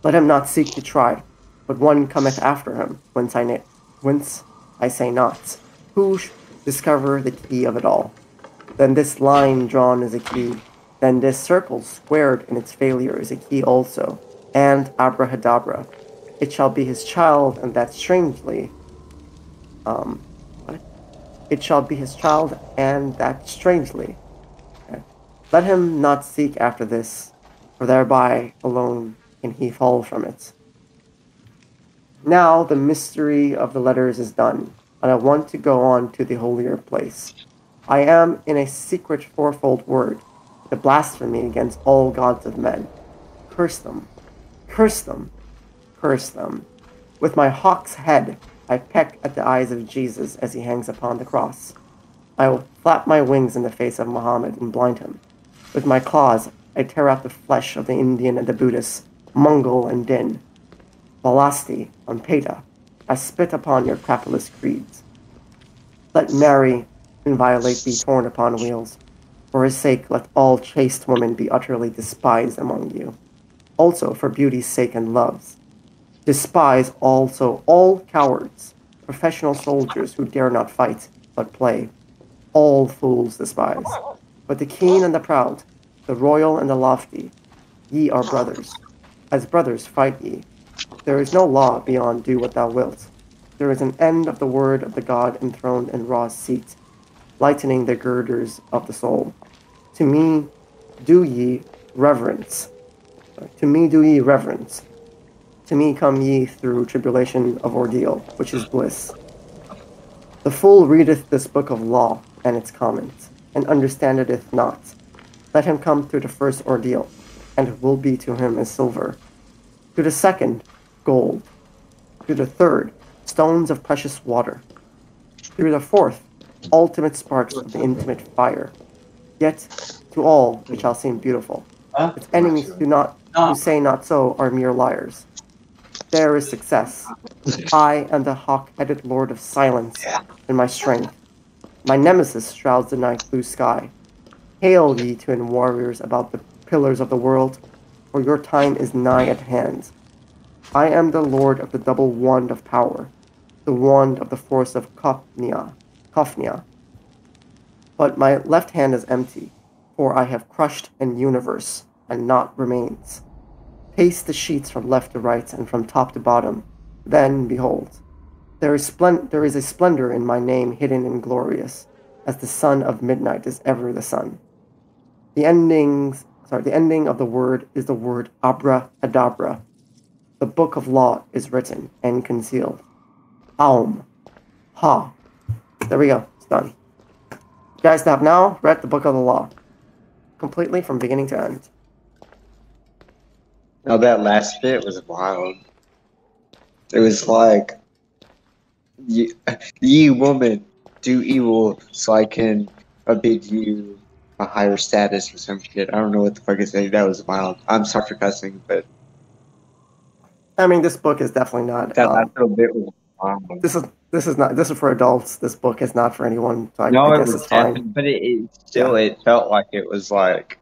Speaker 2: Let him not seek to try, but one cometh after him, whence I say not. Who discover the key of it all? Then this line drawn is a key. Then this circle squared in its failure is a key also. And abrahadabra. It shall be his child, and that strangely. It shall be his child, and that strangely. Okay. Let him not seek after this, for thereby alone can he fall from it. Now the mystery of the letters is done, and I want to go on to the holier place. I am in a secret fourfold word, the blasphemy against all gods of men. Curse them, curse them, curse them. With my hawk's head, I peck at the eyes of Jesus as he hangs upon the cross. I will flap my wings in the face of Muhammad and blind him. With my claws, I tear out the flesh of the Indian and the Buddhist, Mongol and Din. Balasti, on Peta, I spit upon your capitalist creeds. Let Mary inviolate be torn upon wheels. For his sake, let all chaste women be utterly despised among you. Also for beauty's sake and love's. Despise also all cowards, professional soldiers who dare not fight, but play. All fools despise. But the keen and the proud, the royal and the lofty, ye are brothers. As brothers fight ye. There is no law beyond do what thou wilt. There is an end of the word of the God enthroned in Ra's seat, lightening the girders of the soul. To me do ye reverence. To me do ye reverence. To me come ye through tribulation of ordeal, which is bliss. The fool readeth this book of law and its comments, and understandeth it not. Let him come through the first ordeal, and it will be to him as silver. To the second, gold. To the third, stones of precious water. Through the fourth, ultimate sparks of the intimate fire. Yet to all it shall seem beautiful. Its enemies who say not so are mere liars. There is success. I am the hawk-headed lord of silence in my strength. My nemesis shrouds the night blue sky. Hail, ye twin warriors about the pillars of the world, for your time is nigh at hand. I am the lord of the double wand of power, the wand of the force of Kofnia. But my left hand is empty, for I have crushed an universe, and naught remains. Pace the sheets from left to right and from top to bottom. Then, behold, there is a splendor in my name hidden and glorious, as the sun of midnight is ever the sun. The ending of the word is the word Abra-adabra. The book of law is written and concealed. Aum. Ha. There we go. It's done. You guys have now read the book of the law. Completely from beginning to end.
Speaker 3: Now that last bit was wild. It was like, ye woman, do evil so I can bid you a higher status or some shit. I don't know what the fuck is that. That was wild. I'm sorry for cussing, but
Speaker 2: I mean, this book is definitely not.
Speaker 3: that last little bit was wild.
Speaker 2: This is for adults. This book is not for anyone. So I guess
Speaker 3: It was
Speaker 2: it's fine.
Speaker 3: but it felt like it was like.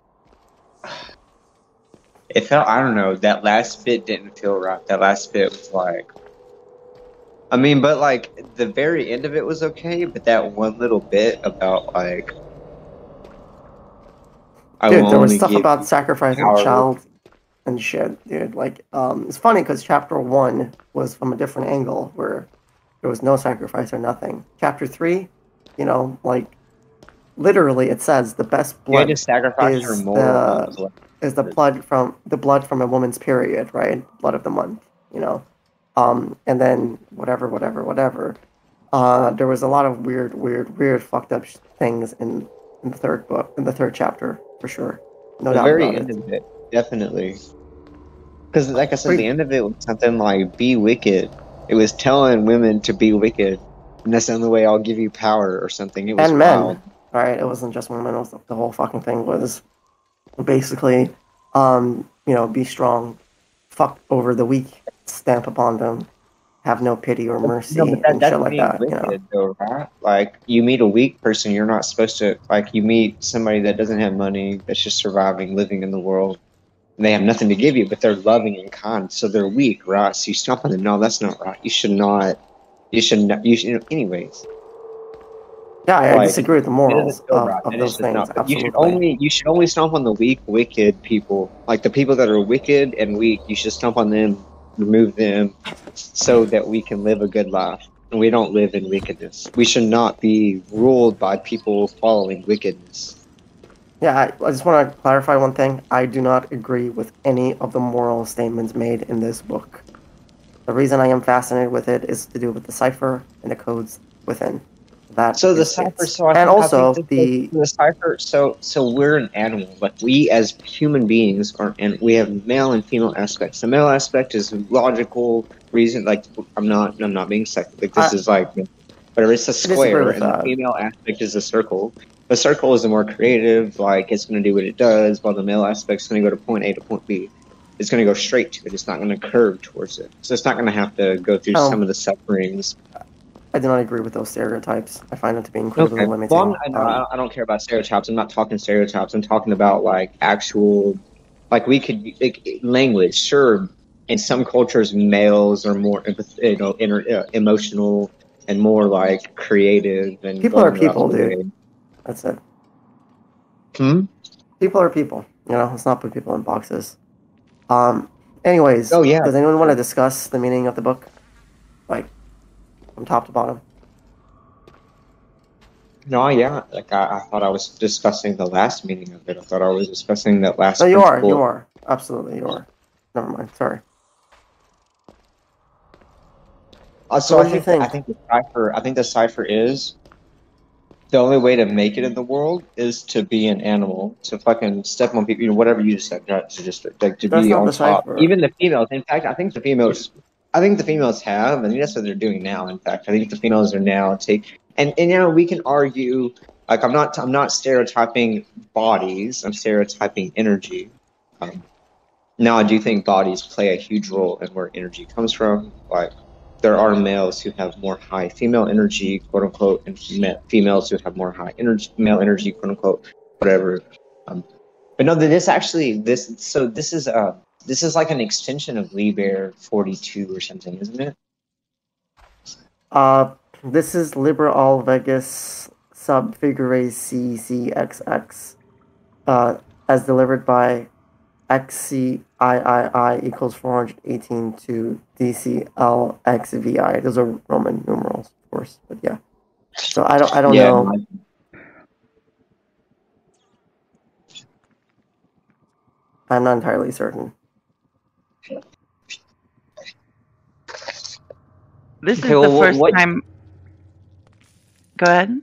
Speaker 3: It felt, I don't know, that last bit didn't feel right. That last bit was like, I mean, but like the very end of it was okay, but that one little bit about like,
Speaker 2: Dude, there was stuff about sacrificing a child and shit, dude. Like, it's funny because chapter 1 was from a different angle where there was no sacrifice or nothing. Chapter 3, you know, like, literally it says the best blood
Speaker 3: is
Speaker 2: the blood from a woman's period, right? Blood of the month, you know. And then whatever. There was a lot of weird fucked up things in the third chapter, for sure. No doubt
Speaker 3: very
Speaker 2: about
Speaker 3: end of it, definitely. Because, like I said, the end of it was something like, be wicked. It was telling women to be wicked, and that's the only way I'll give you power or something. It was
Speaker 2: and
Speaker 3: wild.
Speaker 2: men, right? It wasn't just women. It was the whole fucking thing was basically, be strong, fuck over the weak, stamp upon them, have no pity or mercy, and shit like that.
Speaker 3: Wicked, though, right? Like, you meet a weak person, you're not supposed to, like, you meet somebody that doesn't have money, that's just surviving, living in the world, and they have nothing to give you, but they're loving and kind, so they're weak, right? So you stomp on them, no, that's not right. You should, anyways.
Speaker 2: Yeah, I disagree with the morals of those things. Absolutely.
Speaker 3: You should only stomp on the weak, wicked people. Like the people that are wicked and weak, you should stomp on them, remove them, so that we can live a good life. And we don't live in wickedness. We should not be ruled by people following wickedness.
Speaker 2: Yeah, I just want to clarify one thing. I do not agree with any of the moral statements made in this book. The reason I am fascinated with it is to do with the cipher and the codes within.
Speaker 3: So the cipher, the cipher. So we're an animal. Like we as human beings are, and we have male and female aspects. The male aspect is logical reason. Like I'm not being psychic. Like this is like, whatever. It's a square, and the female aspect is a circle. The circle is the more creative. Like it's going to do what it does, while the male aspect is going to go to point A to point B. It's going to go straight to it. It's not going to curve towards it. So it's not going to have to go through some of the sufferings.
Speaker 2: I do not agree with those stereotypes. I find them to be incredibly limiting.
Speaker 3: Well, I don't care about stereotypes. I'm not talking stereotypes. I'm talking about like actual, like we could language. Sure, in some cultures, males are more emotional and more like creative. And
Speaker 2: people are people, dude. That's it. People are people. You know, let's not put people in boxes. Anyways.
Speaker 3: Oh yeah.
Speaker 2: Does anyone want to discuss the meaning of the book? Like, from top to bottom.
Speaker 3: No, yeah. Like I thought I was discussing the last meaning of it. I thought I was discussing that last.
Speaker 2: No, you are. Absolutely, you are. Never mind. Sorry.
Speaker 3: So I think the cipher is the only way to make it in the world is to be an animal, to fucking step on people, whatever you just said, to just like to be on top. Even the females. In fact, I think the females have, and that's what they're doing now. In fact, I think the females are now and we can argue Like I'm not stereotyping bodies. I'm stereotyping energy. Now I do think bodies play a huge role in where energy comes from. Like there are males who have more high female energy, quote unquote, and females who have more high energy, male energy, quote unquote, whatever. But no, this is like an extension of Liber 42 or something, isn't it?
Speaker 2: This is Liber All Vegas sub figure CCXX, as delivered by XCIII equals 418 to DCLXVI. Those are Roman numerals, of course, but yeah. So I don't know. I'm not entirely certain.
Speaker 1: This is the first time. Go ahead.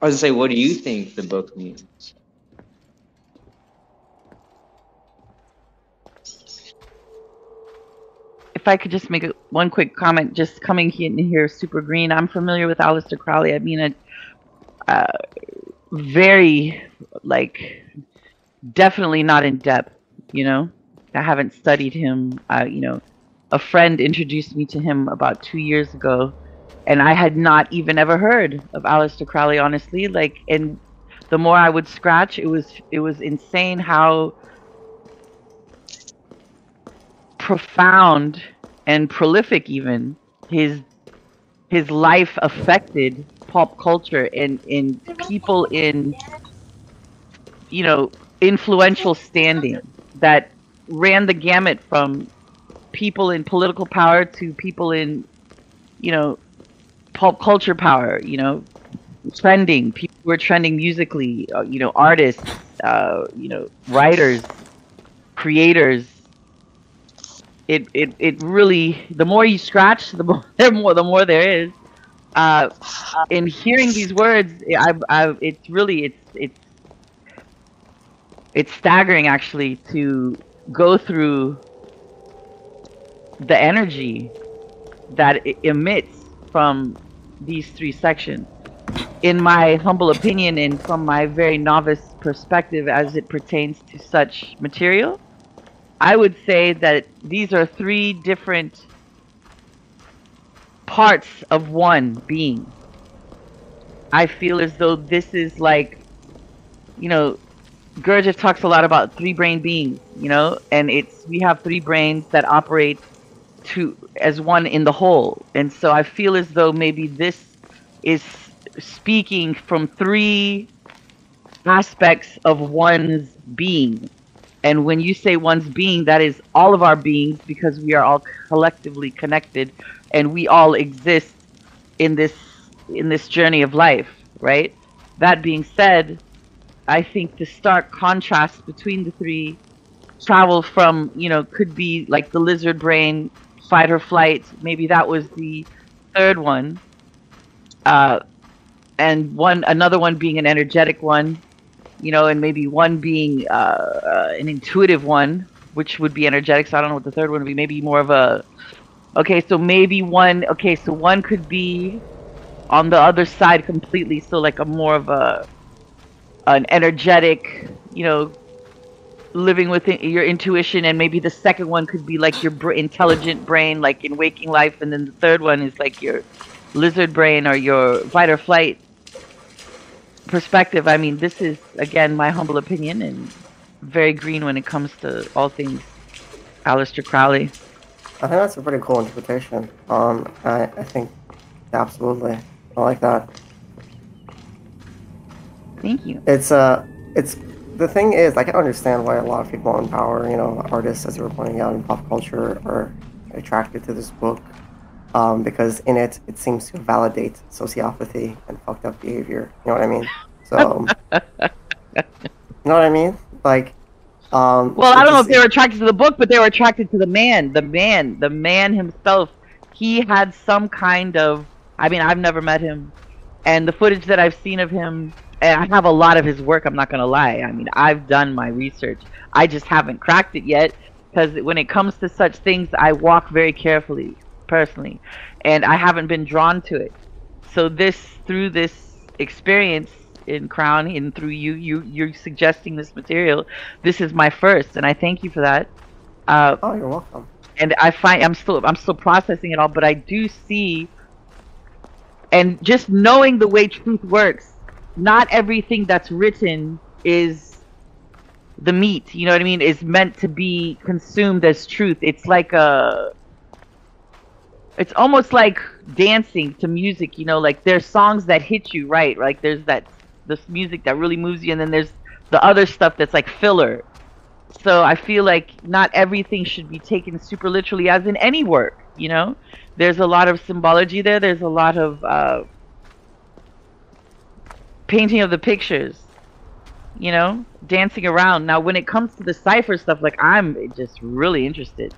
Speaker 3: I was gonna say, what do you think the book means?
Speaker 1: If I could just make one quick comment, just coming in here super green. I'm familiar with Aleister Crowley. I mean, very, like, definitely not in depth, you know. I haven't studied him. You know, a friend introduced me to him about 2 years ago, and I had not even ever heard of Aleister Crowley, honestly. Like, and the more I would scratch, it was insane how profound and prolific even his life affected pop culture and in people in, you know, influential standing that ran the gamut from people in political power to people in, you know, pop culture power, you know, trending. People who were trending musically, you know, artists, you know, writers, creators. It really, the more you scratch, the more there is. In hearing these words, it's staggering actually to go through the energy that it emits from these three sections. In my humble opinion and from my very novice perspective as it pertains to such material, I would say that these are three different parts of one being. I feel as though this is like, you know, Gurdjieff talks a lot about three-brain beings, you know, and we have three brains that operate as one in the whole. And so I feel as though maybe this is speaking from three aspects of one's being. And when you say one's being, that is all of our beings, because we are all collectively connected and we all exist in this journey of life, right? That being said, I think the stark contrast between the three travel from, you know, could be like the lizard brain, fight or flight. Maybe that was the third one. And another one being an energetic one, you know, and maybe one being an intuitive one, which would be energetic. So I don't know what the third one would be. Maybe more of a, okay, so maybe one, okay, so one could be on the other side completely. So like a more of an energetic, you know, living within your intuition. And maybe the second one could be like your intelligent brain, like in waking life. And then the third one is like your lizard brain or your fight or flight perspective. I mean, this is, again, my humble opinion and very green when it comes to all things Aleister Crowley.
Speaker 2: I think that's a pretty cool interpretation. I think absolutely, I like that.
Speaker 1: Thank you.
Speaker 2: It's the thing is, I can understand why a lot of people in power, you know, artists, as you were pointing out, in pop culture, are attracted to this book, because in it seems to validate sociopathy and fucked up behavior. You know what I mean? So, you know what I mean? Like,
Speaker 1: well, I don't know if they were attracted to the book, but they were attracted to the man himself. He had some kind of, I mean, I've never met him, and the footage that I've seen of him, and I have a lot of his work, I'm not going to lie. I mean, I've done my research. I just haven't cracked it yet, because when it comes to such things, I walk very carefully, personally, and I haven't been drawn to it. So through this experience in Crown and through you're suggesting this material. This is my first, and I thank you for that.
Speaker 2: Oh, you're welcome.
Speaker 1: And I find I'm still processing it all, but I do see, and just knowing the way truth works, not everything that's written is the meat. You know what I mean? Is meant to be consumed as truth. It's like it's almost like dancing to music. You know, like there's songs that hit you right. Like there's this music that really moves you, and then there's the other stuff that's like filler. So I feel like not everything should be taken super literally, as in any work. You know, there's a lot of symbology there. There's a lot of painting of the pictures. You know, dancing around. Now, when it comes to the cipher stuff, like I'm just really interested,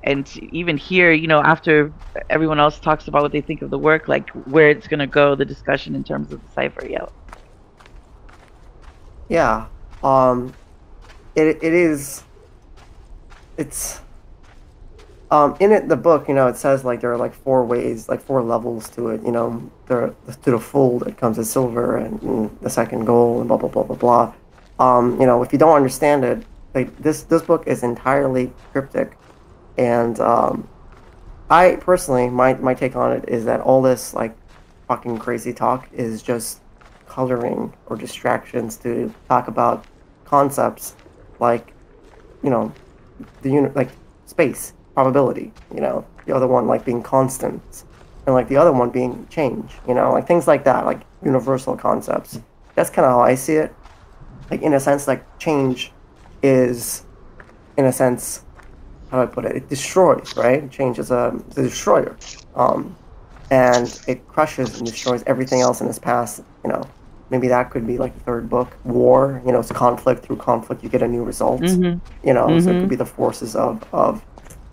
Speaker 1: and even here, you know, after everyone else talks about what they think of the work, like where it's gonna go, the discussion in terms of the cipher.
Speaker 2: Yeah. It's in it, the book, you know, it says like there are like 4 ways, like 4 levels to it, you know. To the full, it comes as silver, and the second gold, and blah blah blah blah blah. You know, if you don't understand it, like this book is entirely cryptic, and I personally, my take on it is that all this like fucking crazy talk is just coloring or distractions to talk about concepts like, you know, like space, probability, you know, the other one like being constant, and like the other one being change, you know, like things like that, like universal concepts. That's kind of how I see it. Like in a sense, like change is, in a sense, how do I put it? It destroys, right? Change is a destroyer, and it crushes and destroys everything else in its past. You know, maybe that could be like the 3rd book, war. You know, it's conflict. Through conflict, you get a new result. You know, so it could be the forces of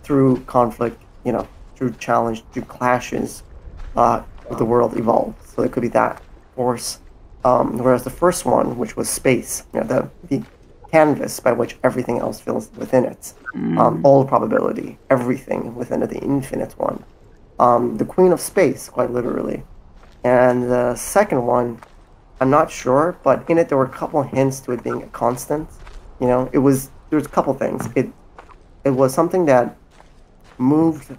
Speaker 2: through conflict. You know, through challenge, through clashes, the world evolved. So it could be that force. Whereas the first one, which was space, you know, the canvas by which everything else fills within it, all probability, everything within it, the infinite one, the queen of space, quite literally. And the second one, I'm not sure, but in it there were a couple of hints to it being a constant. You know, there was a couple things. It was something that moved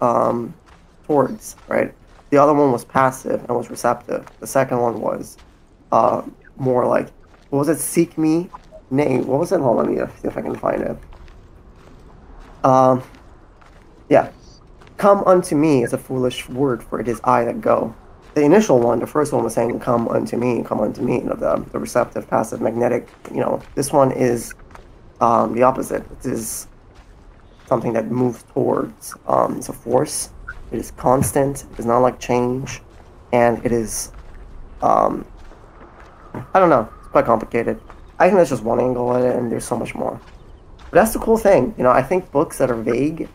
Speaker 2: towards, right? The other one was passive and was receptive. The second one was more like, what was it? Seek me? Nay, what was it? Hold on, let me see if I can find it. Yeah. Come unto me is a foolish word, for it is I that go. The initial one, the first one was saying, come unto me, you know, the receptive, passive, magnetic. You know, this one is the opposite. It is something that moves towards. It's a force. It is constant. It is not like change. And it is, I don't know. It's quite complicated. I think that's just one angle at it, and there's so much more. But that's the cool thing. You know, I think books that are vague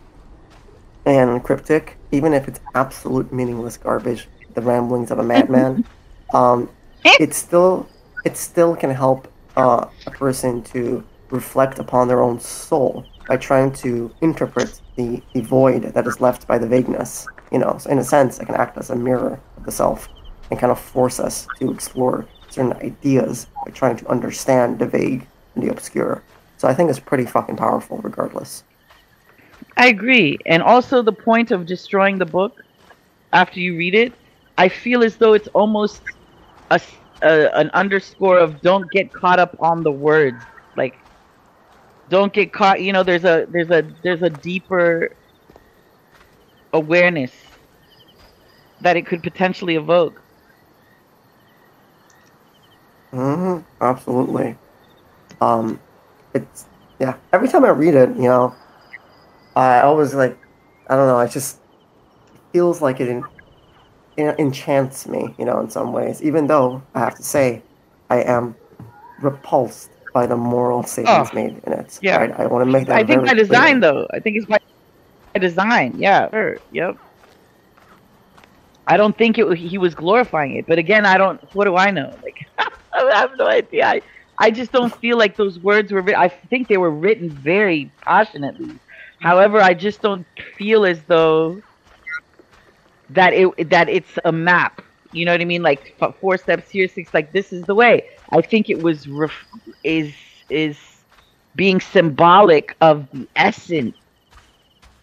Speaker 2: and cryptic, even if it's absolute meaningless garbage, the ramblings of a madman, it still can help a person to reflect upon their own soul by trying to interpret the void that is left by the vagueness. You know, so in a sense, it can act as a mirror of the self and kind of force us to explore certain ideas by trying to understand the vague and the obscure. So I think it's pretty fucking powerful regardless.
Speaker 1: I agree. And also the point of destroying the book after you read it, I feel as though it's almost an underscore of don't get caught up on the words. Like, don't get caught, you know, there's a deeper awareness that it could potentially evoke.
Speaker 2: Absolutely. It's, yeah, every time I read it, you know, I always like, I don't know, it feels like it enchants me, you know, in some ways, even though I have to say I am repulsed by the moral statements made in it.
Speaker 1: Yeah.
Speaker 2: Right? I want to make that
Speaker 1: I think
Speaker 2: very
Speaker 1: by design,
Speaker 2: clear.
Speaker 1: though. I think it's by design. Yeah. Sure. Yep. I don't think he was glorifying it, but again, what do I know? Like, I have no idea. I just don't feel like those words were I think they were written very passionately. However, I just don't feel as though that it's a map, You know what I mean? Like 4 steps here, 6. Like this is the way. I think it was is being symbolic of the essence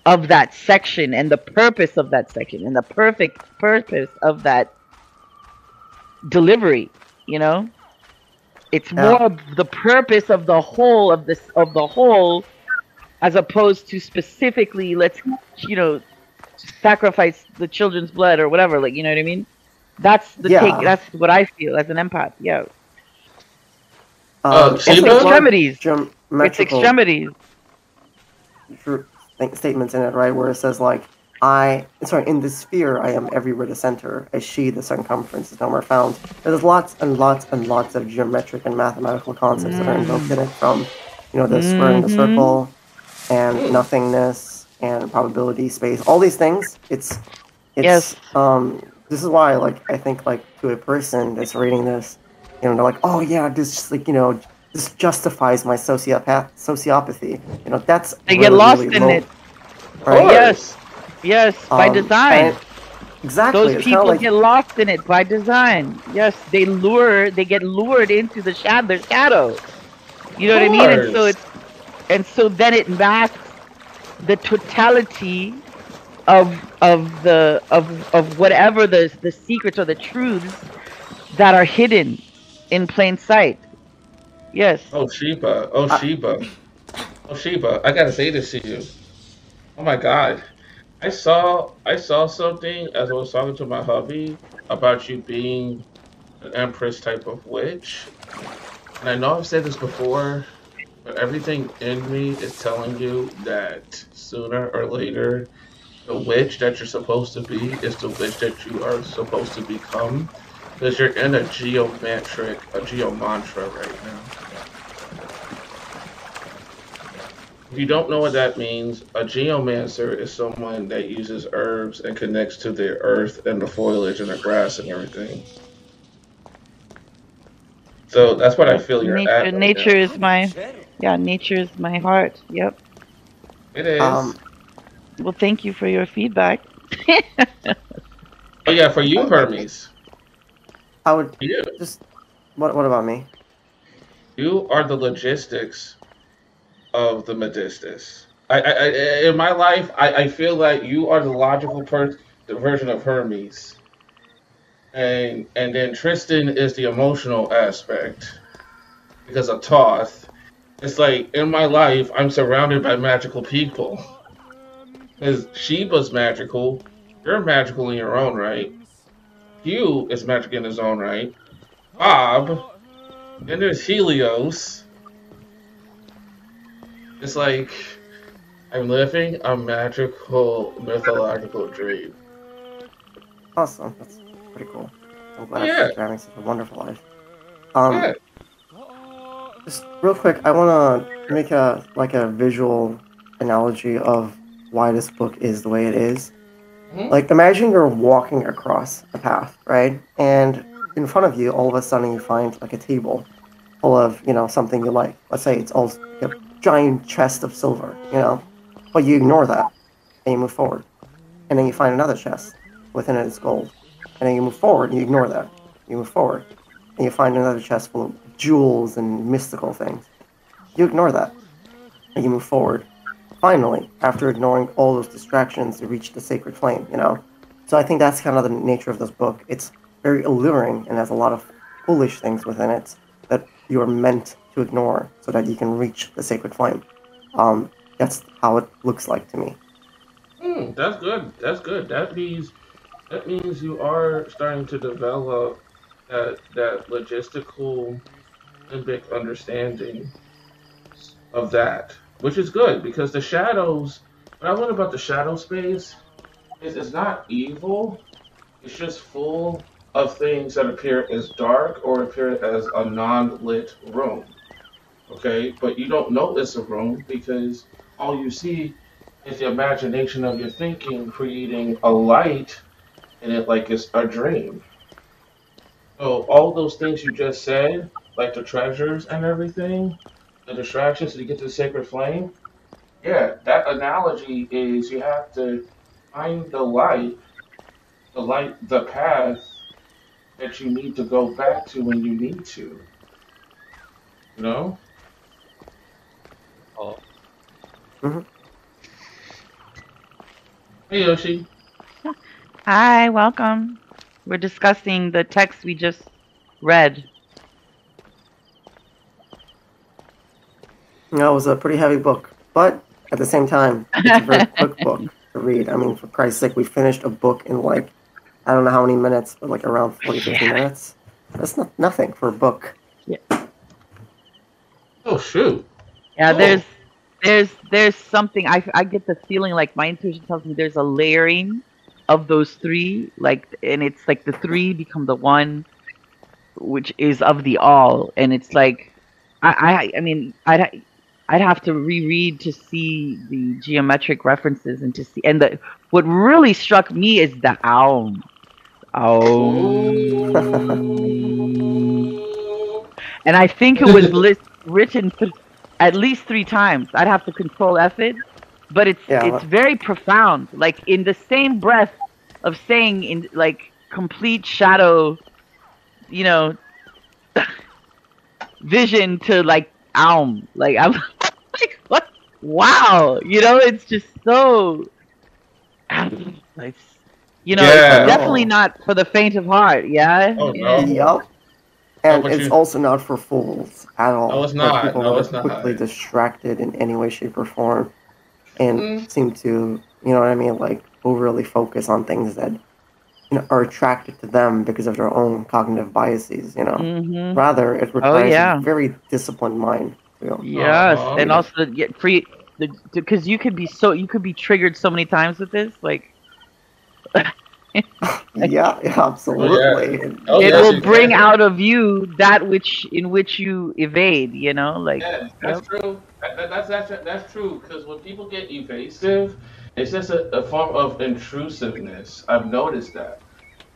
Speaker 1: of that section and the purpose of that section and the perfect purpose of that delivery. You know, it's more of the purpose of the whole of this of the whole, as opposed to specifically let's sacrifice the children's blood or whatever. Like, you know what I mean? That's the take. That's what I feel as an empath. Yeah. It's extremities. It's extremities.
Speaker 2: Statements in it, right, where it says like, in this sphere I am everywhere the center, as she the circumference is nowhere found. There's lots and lots and lots of geometric and mathematical concepts that are invoked in it, from the square and the circle, and nothingness and probability space, all these things. It's yes. This is why, like, I think, like, to a person that's reading this, they're like, oh yeah, this, like, this justifies my sociopathy. That's
Speaker 1: they get lost really in it. Right? Yes, by design.
Speaker 2: Exactly.
Speaker 1: Those people get lost in it by design. Yes, they get lured into the shadow. You know what I mean? And so then it masks the totality of whatever the secrets or the truths that are hidden in plain sight. Yes.
Speaker 5: Oh Sheba, I gotta say this to you. Oh my God, I saw something as I was talking to my hubby about you being an empress type of witch, and I know I've said this before, but everything in me is telling you that sooner or later, the witch that you're supposed to be is the witch that you are supposed to become, because you're in a geomantra right now. If you don't know what that means, a geomancer is someone that uses herbs and connects to the earth and the foliage and the grass and everything. So that's what I feel you're at.
Speaker 1: Nature is nature is my heart. Yep.
Speaker 5: It is.
Speaker 1: Well, thank you for your feedback.
Speaker 5: Oh yeah, for you, Hermes.
Speaker 2: I would What about me?
Speaker 5: You are the logistics of the Medistus. In my life, I feel like you are the logical the version of Hermes, and then Tristan is the emotional aspect because of Toth. It's like in my life, I'm surrounded by magical people. Because Sheba's magical, you're magical in your own right. Hugh is magic in his own right. Bob, and there's Helios. It's like I'm living a magical, mythological dream.
Speaker 2: Awesome. That's pretty cool. I'm glad you're having such a wonderful life. Just real quick, I want to make a visual analogy of why this book is the way it is. Mm-hmm. Like, imagine you're walking across a path, right? And in front of you, all of a sudden, you find like a table full of, something you like. Let's say it's all a giant chest of silver, but you ignore that and you move forward, and then you find another chest within it is gold, and then you move forward and you ignore that. You move forward and you find another chest full of jewels and mystical things. You ignore that and you move forward. Finally, after ignoring all those distractions, you reach the sacred flame, So I think that's kind of the nature of this book. It's very alluring and has a lot of foolish things within it that you are meant to ignore so that you can reach the sacred flame. That's how it looks like to me.
Speaker 5: That's good. That's good. That means you are starting to develop that logistical limbic understanding of that, which is good, because the shadows. What I learned about the shadow space is it's not evil. It's just full of things that appear as dark or appear as a non-lit room. Okay, but you don't know it's a room because all you see is the imagination of your thinking creating a light in it like it's a dream. So all those things you just said, like the treasures and everything, the distractions to get to the sacred flame, that analogy is you have to find the light, the path that you need to go back to when you need to. You know?
Speaker 6: Oh,
Speaker 5: Hey Yoshi.
Speaker 1: Hi, welcome. We're discussing the text we just read.
Speaker 2: You know, it was a pretty heavy book, but at the same time, it's a very quick book to read. I mean, for Christ's sake, we finished a book in like, I don't know how many minutes, but like around 40, 50 minutes. That's nothing for a book.
Speaker 5: Oh shoot.
Speaker 1: Yeah,
Speaker 5: Cool.
Speaker 1: there's something I get the feeling like my intuition tells me there's a layering of those three, like, and it's like the three become the one, which is of the all, and it's like I mean I'd have to reread to see the geometric references and to see, and what really struck me is the Aum. And I think it was written at least 3 times. I'd have to control F it, but it's very profound. Like in the same breath of saying in like complete shadow, you know, vision to like Aum. Like I'm like, what? Wow, you know, it's just so like, you know,
Speaker 5: Yeah.
Speaker 1: it's definitely not for the faint of heart. Yeah.
Speaker 5: Oh no.
Speaker 2: Yup. And
Speaker 5: but
Speaker 2: it's
Speaker 5: you-
Speaker 2: also not for fools at all.
Speaker 5: No, it's
Speaker 2: For
Speaker 5: not.
Speaker 2: people
Speaker 5: No,
Speaker 2: that
Speaker 5: it's
Speaker 2: are
Speaker 5: not.
Speaker 2: quickly distracted in any way, shape, or form, and
Speaker 5: Mm.
Speaker 2: seem to, you know what I mean, like overly focus on things that, you know, are attracted to them because of their own cognitive biases. You know,
Speaker 1: Mm-hmm.
Speaker 2: rather it requires
Speaker 1: yeah.
Speaker 2: a very disciplined mind. You know?
Speaker 1: Yes,
Speaker 5: Uh-huh.
Speaker 1: and also get free because you could be triggered so many times with this. Like
Speaker 2: Yeah, absolutely.
Speaker 5: Oh,
Speaker 1: it
Speaker 5: yes,
Speaker 1: will
Speaker 5: you
Speaker 1: bring
Speaker 5: can.
Speaker 1: out of you that in which you evade. You know, like
Speaker 5: Yeah, that's true. That's true. Because when people get evasive, it's just a form of intrusiveness. I've noticed that.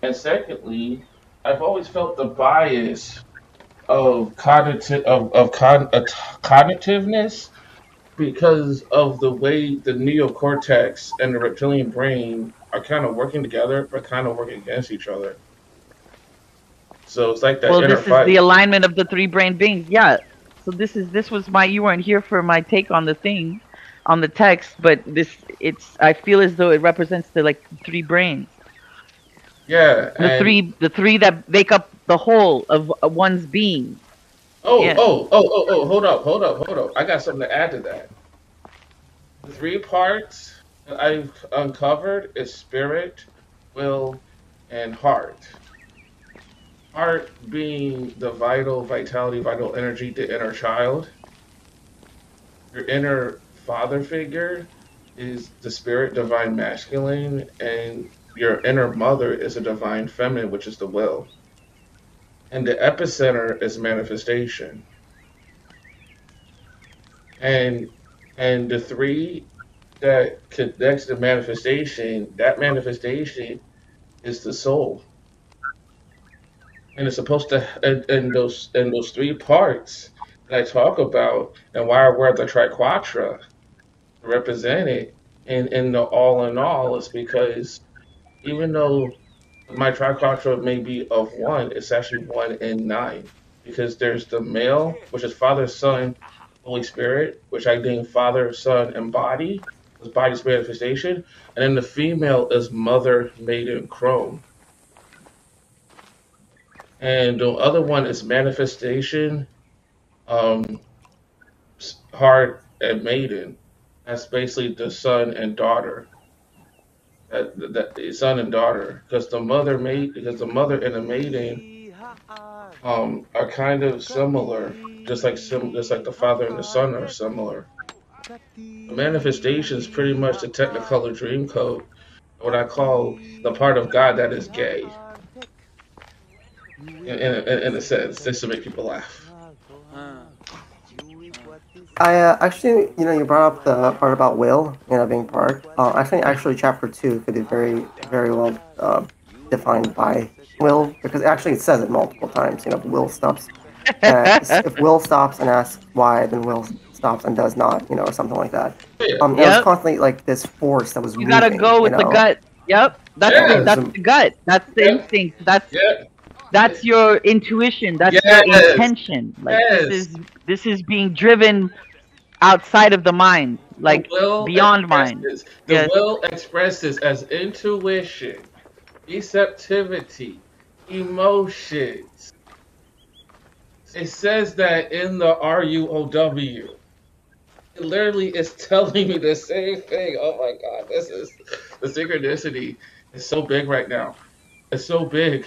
Speaker 5: And secondly, I've always felt the bias of cognitiveness because of the way the neocortex and the reptilian brain are kind of working together, but kind of working against each other. So it's like that
Speaker 1: well,
Speaker 5: inner
Speaker 1: this is
Speaker 5: fight.
Speaker 1: the alignment of the 3 brain beings. Yeah. So this was my you weren't here for my take on the thing, on the text, but I feel as though it represents the like 3 brains.
Speaker 5: Yeah,
Speaker 1: The
Speaker 5: and
Speaker 1: three that make up the whole of one's being. Yeah.
Speaker 5: hold up. I got something to add to that. The 3 parts that I've uncovered is spirit, will, and heart. Heart being the vital energy, the inner child. Your inner father figure is the spirit, divine masculine, and your inner mother is a divine feminine, which is the will. And the epicenter is manifestation. And the 3 that connects the manifestation, that manifestation is the soul. And it's supposed to in those 3 parts that I talk about and why I wear the triquatra to represent it in the all in all is because even though my triquatra may be of 1, it's actually 1 in 9. Because there's the male, which is Father, Son, Holy Spirit, which I name Father, Son, and Body, is body's manifestation. And then the female is Mother, Maiden, Crone. And the other one is Manifestation, um, Heart, and Maiden. That's basically the son and daughter. That son and daughter, because the mother and the maiden are kind of similar, just like the father and the son are similar. The manifestation is pretty much the Technicolor dream code, what I call the part of God that is gay, in a sense, just to make people laugh.
Speaker 2: I actually, you know, you brought up the part about will, you know, being part. I think actually chapter 2 could be very, very well defined by will, because actually it says it multiple times. You know, will stops. If will stops and asks why, then will stops and does not. You know, or something like that. It was constantly like this force that was
Speaker 1: You
Speaker 2: moving.
Speaker 1: gotta go with the gut. Yep, that's the gut. That's the instinct. That's That's your intuition. That's your
Speaker 5: Yes,
Speaker 1: intention. Like
Speaker 5: yes.
Speaker 1: this is being driven outside of the mind,
Speaker 5: The
Speaker 1: like
Speaker 5: will
Speaker 1: beyond mind.
Speaker 5: expresses. The
Speaker 1: Yes.
Speaker 5: will expresses as intuition, receptivity, emotions. It says that in the RUOW. It literally is telling me the same thing. Oh my god, this is the synchronicity is so big right now. It's so big.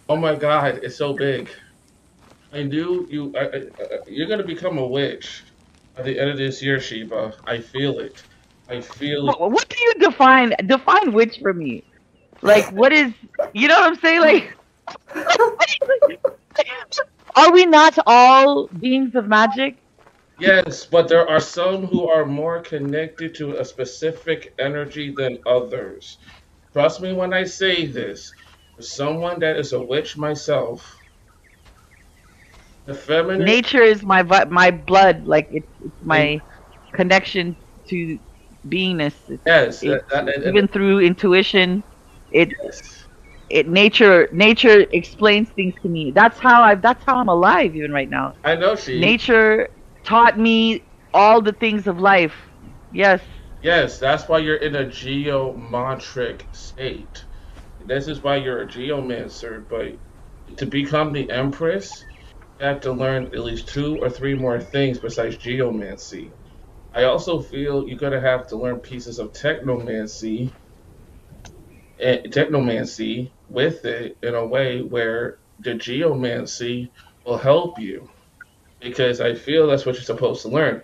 Speaker 5: Oh my god, it's so big. I knew you. You're gonna become a witch at the end of this year, Sheba. I feel it. I feel it.
Speaker 1: What do you define witch for me? Like what is, you know what I'm saying? Like are we not all beings of magic?
Speaker 5: Yes, but there are some who are more connected to a specific energy than others. Trust me when I say this. For someone that is a witch myself, the feminine.
Speaker 1: Nature is my blood. Like it's my connection to beingness.
Speaker 5: Yes,
Speaker 1: Even through intuition, it
Speaker 5: yes.
Speaker 1: nature explains things to me. That's how I'm alive even right now.
Speaker 5: I know she.
Speaker 1: Nature taught me all the things of life. Yes.
Speaker 5: Yes, that's why you're in a geomantric state. This is why you're a geomancer. But to become the empress, you have to learn at least 2 or 3 more things besides geomancy. I also feel you're gonna have to learn pieces of technomancy with it in a way where the geomancy will help you, because I feel that's what you're supposed to learn.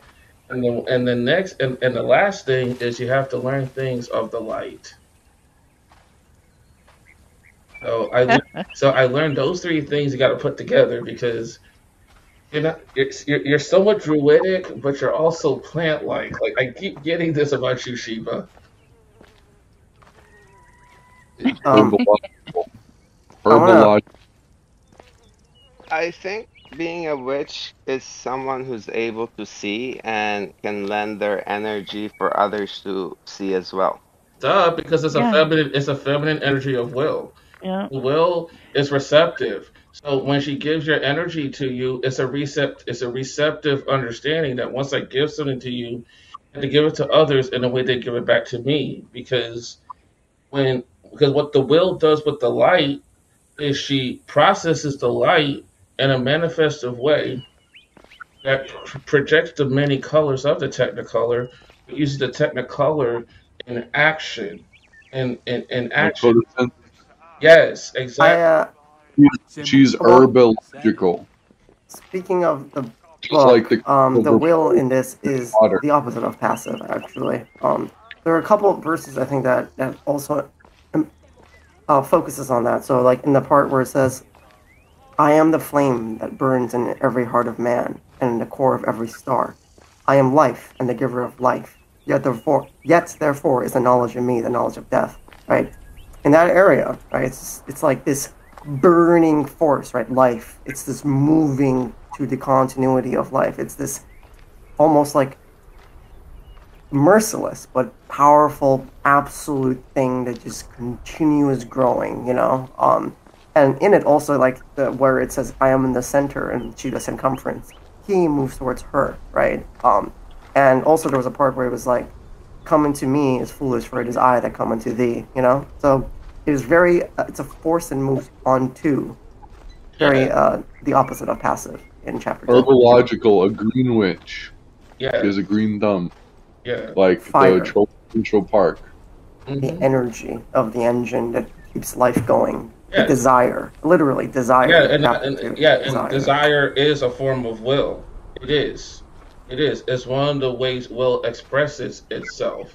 Speaker 5: And the next and the last thing is you have to learn things of the light. So I learned those 3 things you got to put together, because you're somewhat druidic, but you're also plant-like. Like I keep getting this about you, Sheba.
Speaker 2: wanna-
Speaker 6: I think being a witch is someone who's able to see and can lend their energy for others to see as well.
Speaker 5: Duh, because it's
Speaker 1: Yeah.
Speaker 5: a feminine energy of will.
Speaker 1: Yeah.
Speaker 5: The will is receptive. So when she gives your energy to you, it's a receptive understanding that once I give something to you, I have to give it to others in the way they give it back to me. Because what the will does with the light is she processes the light in a manifestive way that projects the many colors of the technicolor, but uses the technicolor in action. In action. Yes, exactly.
Speaker 7: She's herbological.
Speaker 2: Speaking of the
Speaker 7: Just
Speaker 2: book,
Speaker 7: like
Speaker 2: the will in this is
Speaker 7: water.
Speaker 2: the opposite of passive, actually. There are a couple of verses, I think, that also focuses on that. So, like, in the part where it says, I am the flame that burns in every heart of man, and in the core of every star. I am life, and the giver of life. Yet therefore is the knowledge of me, the knowledge of death, right? In that area, right, it's like this burning force, right? Life. It's this moving to the continuity of life. It's this almost like merciless but powerful absolute thing that just continues growing, you know? And in it also, like, where it says, I am in the center and she the circumference, he moves towards her, right? And also there was a part where it was like, come into me is foolish, for it is I that come unto thee, you know? So it is very, it's a force that moves onto, very, the opposite of passive in chapter 2.
Speaker 7: Herbological, a green witch.
Speaker 5: Yeah.
Speaker 7: She has a green thumb.
Speaker 5: Yeah.
Speaker 7: Like
Speaker 2: Fire.
Speaker 7: the Central Park.
Speaker 2: The energy of the engine that keeps life going.
Speaker 5: Yeah.
Speaker 2: The desire. Literally, desire.
Speaker 5: And desire is a form of will. It is. It is. It's one of the ways will expresses itself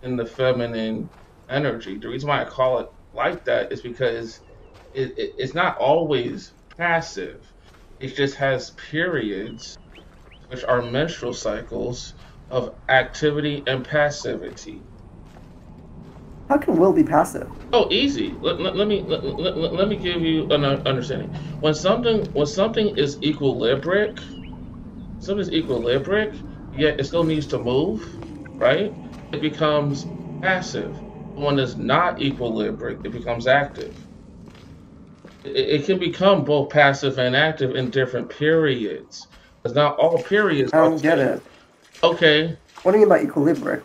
Speaker 5: in the feminine energy. The reason why I call it like that is because it's not always passive. It just has periods, which are menstrual cycles, of activity and passivity.
Speaker 2: How can will be passive?
Speaker 5: Oh, easy. Let me give you an understanding. When something is equilibric, yet it still needs to move, right? It becomes passive. When it's not equilibric, it becomes active. it can become both passive and active in different periods. Because not all periods
Speaker 2: I
Speaker 5: are
Speaker 2: don't
Speaker 5: the
Speaker 2: get
Speaker 5: same.
Speaker 2: it.
Speaker 5: Okay.
Speaker 2: What do you mean by equilibric?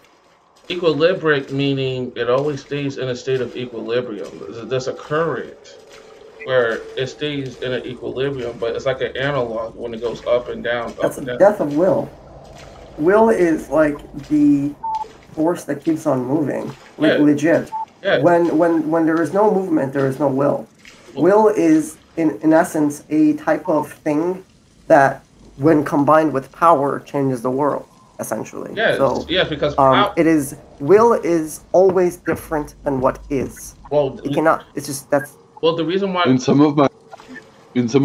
Speaker 5: Equilibric meaning it always stays in a state of equilibrium. There's a current where it stays in an equilibrium, but it's like an analog when it goes up and down,
Speaker 2: That's
Speaker 5: up
Speaker 2: the
Speaker 5: and down.
Speaker 2: death of will. Will is like the force that keeps on moving. Like
Speaker 5: Yeah.
Speaker 2: legit.
Speaker 5: Yeah.
Speaker 2: When there is no movement, there is no will. Will is in essence a type of thing that when combined with power changes the world, essentially.
Speaker 5: Yes,
Speaker 2: So
Speaker 5: yes, because
Speaker 2: it is will is always different than what is.
Speaker 5: well,
Speaker 2: It cannot it's just that's
Speaker 5: well, the reason why
Speaker 7: In some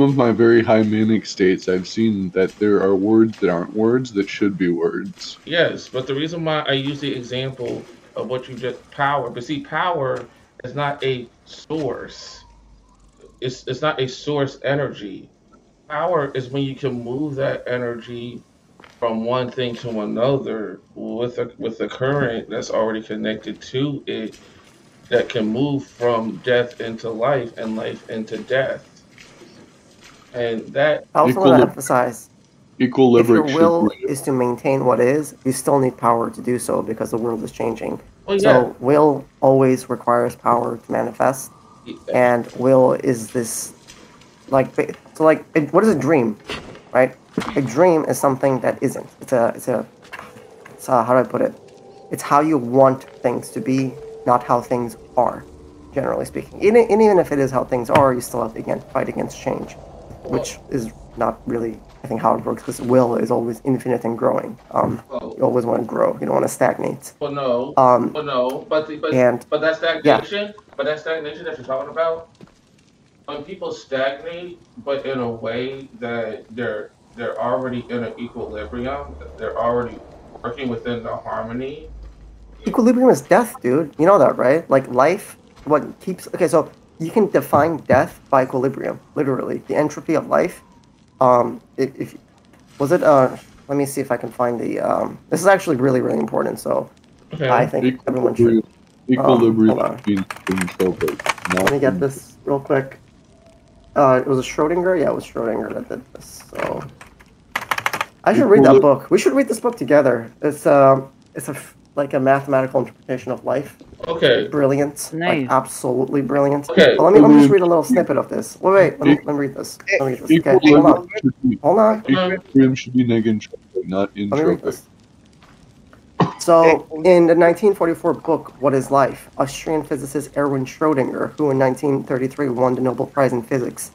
Speaker 7: of my very high manic states, I've seen that there are words that aren't words that should be words.
Speaker 5: yes, but the reason why I use the example of what you just power, but see, power is not a source. It's not a source energy. Power is when you can move that energy from one thing to another with a current that's already connected to it that can move from death into life and life into death. And that
Speaker 2: I also want to
Speaker 7: Equili-
Speaker 2: emphasize if your
Speaker 7: Equilibric should
Speaker 2: will
Speaker 7: be.
Speaker 2: is to maintain what is, you still need power to do so because the world is changing.
Speaker 5: well, yeah,
Speaker 2: So will always requires power to manifest, and will is this what is a dream, right? A dream is something that isn't. It's how do I put it? It's how you want things to be, not how things are. Generally speaking, even if it is how things are, you still have to fight against change, which is not really, I think, how it works, because will is always infinite and growing. You always want to grow. You don't want to stagnate.
Speaker 5: But no,
Speaker 2: And
Speaker 5: but that
Speaker 2: yeah,
Speaker 5: stagnation, that you're talking about, when people stagnate, but in a way that they're already in an equilibrium, they're already working within the harmony.
Speaker 2: equilibrium is death, dude. You know that, right? Like life, what keeps. Okay, so you can define death by equilibrium, literally. The entropy of life. If was it? Let me see if I can find the. This is actually really, really important. So
Speaker 5: Okay.
Speaker 2: I think everyone should.
Speaker 7: Equilibrium
Speaker 2: hold on.
Speaker 7: should be entropic.
Speaker 2: Let me get this real quick. It was a Schrodinger. Yeah, it was Schrodinger that did this. So I should read that book. We should read this book together. It's like a mathematical interpretation of life.
Speaker 5: Okay.
Speaker 2: Brilliant.
Speaker 1: Nice.
Speaker 2: Like absolutely brilliant.
Speaker 5: Okay.
Speaker 2: But let me just read a little snippet of this. Wait. Let me read this. Let me read this. Okay, hold on.
Speaker 7: Equilibrium should be negentropic, not
Speaker 2: Let me read
Speaker 7: entropic.
Speaker 2: this. So, in the 1944 book, What is Life? Austrian physicist Erwin Schrödinger, who in 1933 won the Nobel Prize in Physics,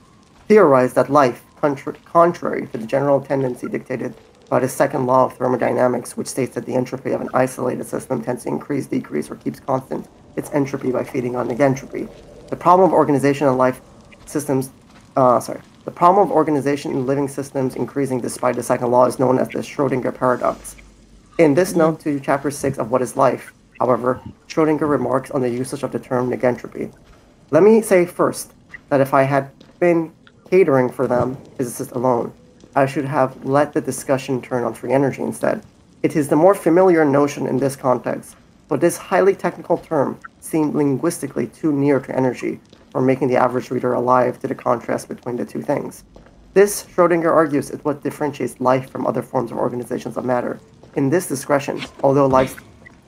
Speaker 2: theorized that life, contrary to the general tendency dictated by the second law of thermodynamics, which states that the entropy of an isolated system tends to increase, decrease, or keeps constant its entropy by feeding on negentropy. The problem of organization in life systems, the problem of organization in living systems increasing despite the second law is known as the Schrödinger paradox. In this note to Chapter 6 of What is Life, however, Schrödinger remarks on the usage of the term negentropy. Let me say first that if I had been catering for them, physicists alone, I should have let the discussion turn on free energy instead. It is the more familiar notion in this context, but this highly technical term seemed linguistically too near to energy for making the average reader alive to the contrast between the two things. This, Schrödinger argues, is what differentiates life from other forms of organizations of matter. In this discretion, although life's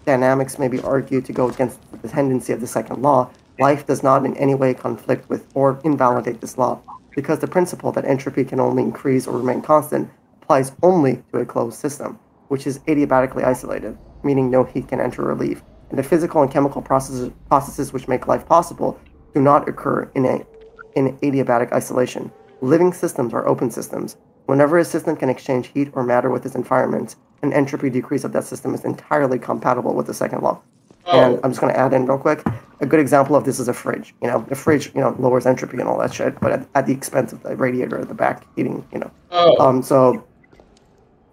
Speaker 2: dynamics may be argued to go against the tendency of the second law, life does not in any way conflict with or invalidate this law, because the principle that entropy can only increase or remain constant applies only to a closed system, which is adiabatically isolated, meaning no heat can enter or leave, and the physical and chemical processes which make life possible do not occur in adiabatic isolation. Living systems are open systems. Whenever a system can exchange heat or matter with its environment, an entropy decrease of that system is entirely compatible with the second law. And I'm just going to add in real quick. A good example of this is a fridge. The fridge, lowers entropy and all that shit, but at the expense of the radiator at the back heating,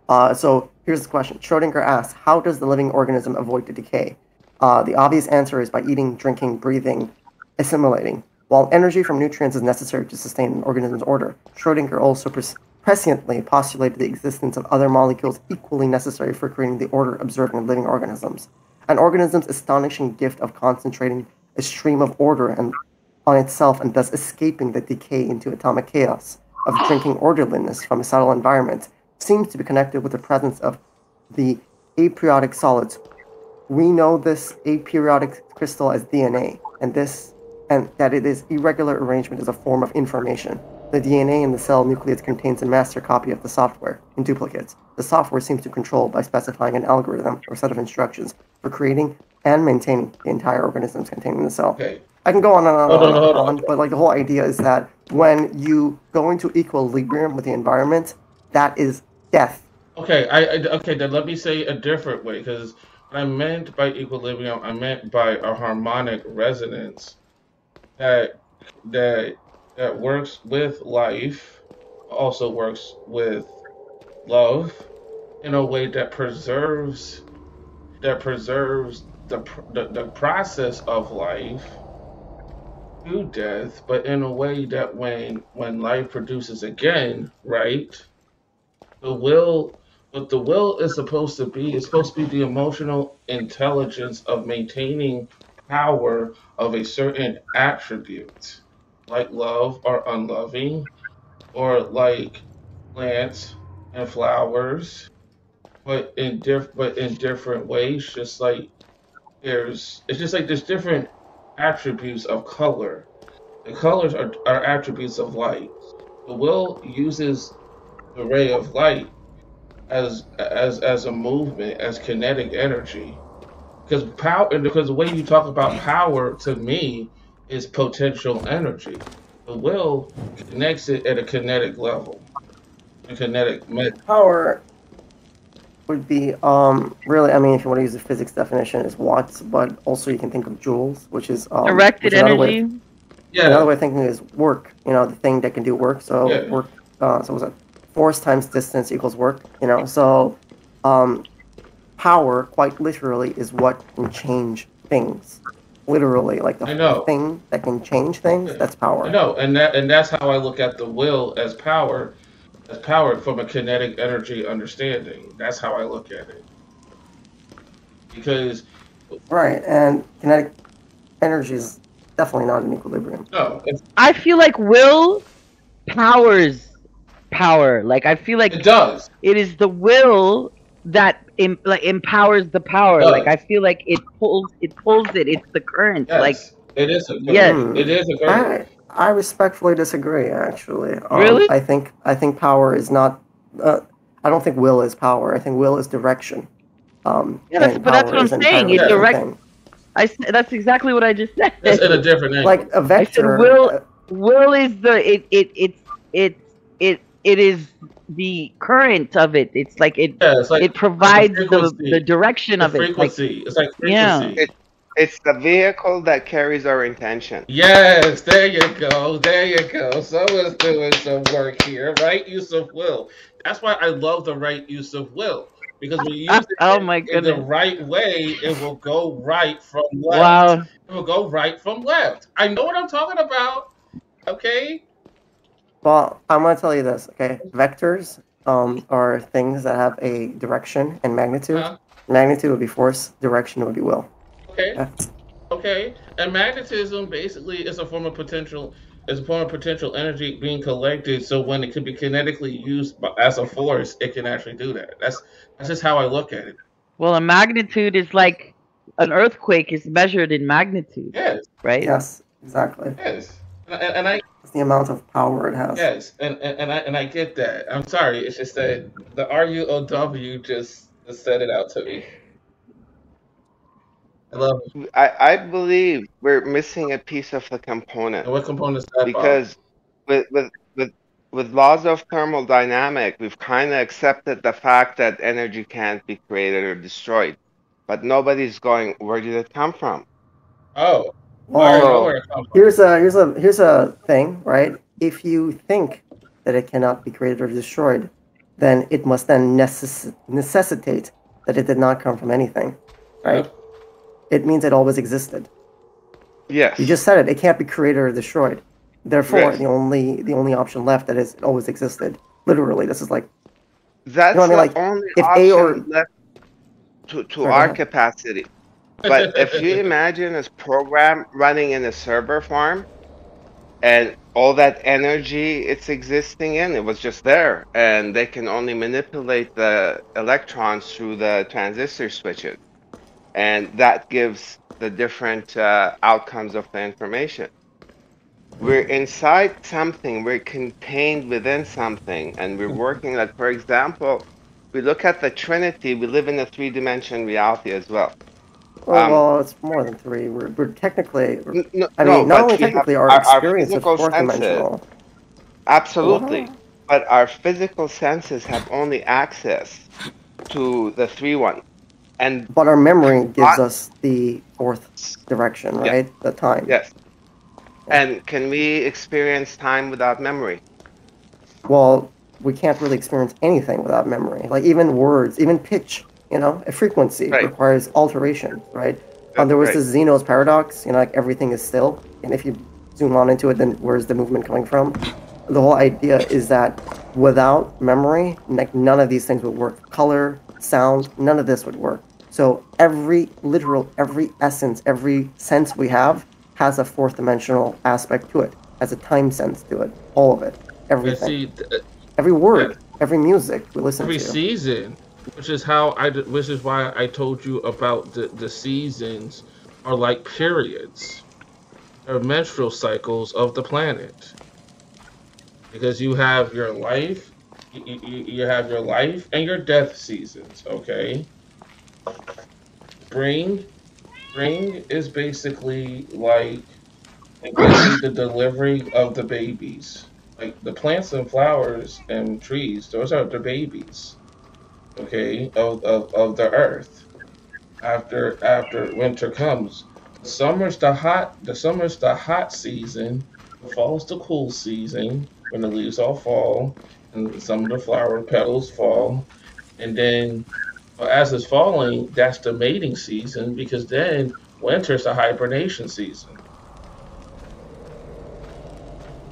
Speaker 2: So here's the question. Schrödinger asks, how does the living organism avoid the decay? The obvious answer is by eating, drinking, breathing, assimilating. While energy from nutrients is necessary to sustain an organism's order, Schrödinger also presciently postulated the existence of other molecules equally necessary for creating the order observed in living organisms. An organism's astonishing gift of concentrating a stream of order and on itself and thus escaping the decay into atomic chaos of drinking orderliness from a subtle environment seems to be connected with the presence of the aperiodic solids. We know this aperiodic crystal as DNA, and that it is irregular arrangement is a form of information. The DNA in the cell nucleus contains a master copy of the software in duplicates. The software seems to control by specifying an algorithm or set of instructions for creating and maintaining the entire organisms contained in the cell.
Speaker 5: Okay.
Speaker 2: I can go on and on and
Speaker 5: Hold
Speaker 2: on, but like the whole idea is that when you go into equilibrium with the environment, that is death.
Speaker 5: Okay, okay. Then let me say a different way, because what I meant by equilibrium, I meant by a harmonic resonance that works with life, also works with love, in a way that preserves the process of life to death, but in a way that when life produces again, right? The will is supposed to be the emotional intelligence of maintaining power of a certain attribute, like love or unloving, or like plants and flowers, but in different ways. There's different attributes of color. The colors are attributes of light. The will uses the ray of light as a movement, as kinetic energy. Because the way you talk about power to me is potential energy. The will connects it at a kinetic level, a kinetic method.
Speaker 2: Power would be really, I mean, if you want to use the physics definition, is watts, but also you can think of joules, which is
Speaker 1: Directed energy.
Speaker 2: Another way of thinking is work. You know, the thing that can do work. So
Speaker 5: Yeah.
Speaker 2: work. So was it force times distance equals work? You know, so power, quite literally, is what can change things. Literally, like the thing that can change things. That's power.
Speaker 5: I know, and that's how I look at the will as power from a kinetic energy understanding. That's how I look at it. Because
Speaker 2: right, and kinetic energy is definitely not in equilibrium.
Speaker 5: no,
Speaker 1: I feel like will powers power. Like I feel like
Speaker 5: it does.
Speaker 1: It is the will that empowers the power. Like I feel like it pulls it. It's the current.
Speaker 5: Yes,
Speaker 1: like
Speaker 5: it is a current.
Speaker 1: Yes.
Speaker 5: It is a current.
Speaker 2: I respectfully disagree. Actually,
Speaker 1: Really?
Speaker 2: I think power is not. I don't think will is power. I think will is direction.
Speaker 1: but that's what I'm saying. It's direct. That's exactly what I just said.
Speaker 5: That's in a different angle.
Speaker 2: Like a vector.
Speaker 1: I said will is the it is the current of it. It's like it provides the direction of it.
Speaker 5: Frequency. It's like frequency.
Speaker 1: Yeah.
Speaker 6: It's the vehicle that carries our intention.
Speaker 5: Yes, there you go. Someone's doing some work here. Right use of will. That's why I love the right use of will. Because when you use it in the right way, it will go right from left.
Speaker 1: Wow.
Speaker 5: It will go right from left. I know what I'm talking about. Okay?
Speaker 2: Well, I'm going to tell you this, okay? Vectors are things that have a direction and magnitude. Magnitude would be force, direction would be will.
Speaker 5: Okay.
Speaker 2: Yeah.
Speaker 5: Okay. And magnetism basically is a form of potential energy being collected, so when it can be kinetically used as a force, it can actually do that. That's just how I look at it.
Speaker 1: Well, a magnitude is like an earthquake is measured in magnitude.
Speaker 5: Yes.
Speaker 1: Right?
Speaker 2: Yes, exactly.
Speaker 5: Yes. And I
Speaker 2: it's the amount of power it has.
Speaker 5: Yes, and I get that. I'm sorry, it's just that the RUOW just said it out to me. I love it.
Speaker 6: I believe we're missing a piece of the component.
Speaker 5: And what component is that?
Speaker 6: Because with laws of thermodynamics, we've kind of accepted the fact that energy can't be created or destroyed, but nobody's going, where did it come from?
Speaker 5: Oh,
Speaker 2: well, here's a thing, right? If you think that it cannot be created or destroyed, then it must then necessitate that it did not come from anything, right?
Speaker 5: Yep.
Speaker 2: It means it always existed.
Speaker 6: Yes.
Speaker 2: You just said it. It can't be created or destroyed. Therefore,
Speaker 6: Yes.
Speaker 2: the only option left that is it always existed. Literally, this is like
Speaker 6: that's
Speaker 2: you know what I mean?
Speaker 6: the
Speaker 2: Like,
Speaker 6: only
Speaker 2: if
Speaker 6: option
Speaker 2: A or
Speaker 6: left to
Speaker 2: Sorry,
Speaker 6: our
Speaker 2: go ahead.
Speaker 6: capacity. But if you imagine a program running in a server farm, and all that energy it's existing in, it was just there, and they can only manipulate the electrons through the transistor switches, and that gives the different outcomes of the information. We're inside something, we're contained within something, and we're working. Like, for example, we look at the Trinity, we live in a three-dimension reality as well.
Speaker 2: Well, it's more than three. We're technically,
Speaker 6: No,
Speaker 2: I mean, not
Speaker 6: but
Speaker 2: only
Speaker 6: we have
Speaker 2: technically, our
Speaker 6: our
Speaker 2: experience is
Speaker 6: physical
Speaker 2: fourth
Speaker 6: senses.
Speaker 2: dimensional.
Speaker 6: Absolutely.
Speaker 2: What?
Speaker 6: But our physical senses have only access to the 3-1. And
Speaker 2: But our memory gives us the fourth direction,
Speaker 6: Yes.
Speaker 2: right? The time.
Speaker 6: yes. And can we experience time without memory?
Speaker 2: Well, we can't really experience anything without memory. Like even words, even pitch, a frequency
Speaker 6: Right.
Speaker 2: requires alteration, right?
Speaker 6: That's
Speaker 2: There was
Speaker 6: right.
Speaker 2: this Zeno's paradox, like everything is still, and if you zoom on into it, then where's the movement coming from? The whole idea is that without memory, like none of these things would work. Color, sound, none of this would work. So every essence, every sense we have has a fourth dimensional aspect to it, has a time sense to it, all of it, everything. Every word, every music we listen
Speaker 5: every
Speaker 2: to.
Speaker 5: season, which is why I told you about the seasons are like periods. They're menstrual cycles of the planet. Because you have your life, you have your life and your death seasons, okay? Spring is basically like the delivery of the babies. Like the plants and flowers and trees, those are the babies, okay, of the earth. After winter comes, summer's the hot season, the fall's the cool season when the leaves all fall and some of the flower petals fall, and then as it's falling, that's the mating season because then winter's the hibernation season.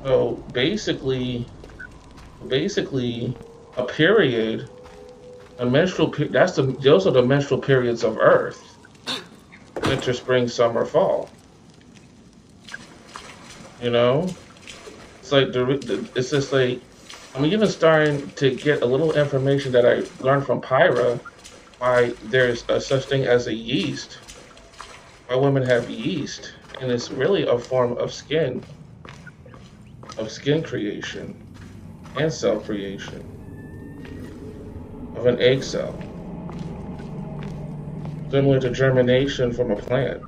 Speaker 5: So basically, a period, a menstrual. Those are the menstrual periods of Earth: winter, spring, summer, fall. It's like it's just like I'm even starting to get a little information that I learned from Pyra. Why there's a such thing as a yeast. Why women have yeast, and it's really a form of skin creation and cell creation of an egg cell, similar to germination from a plant.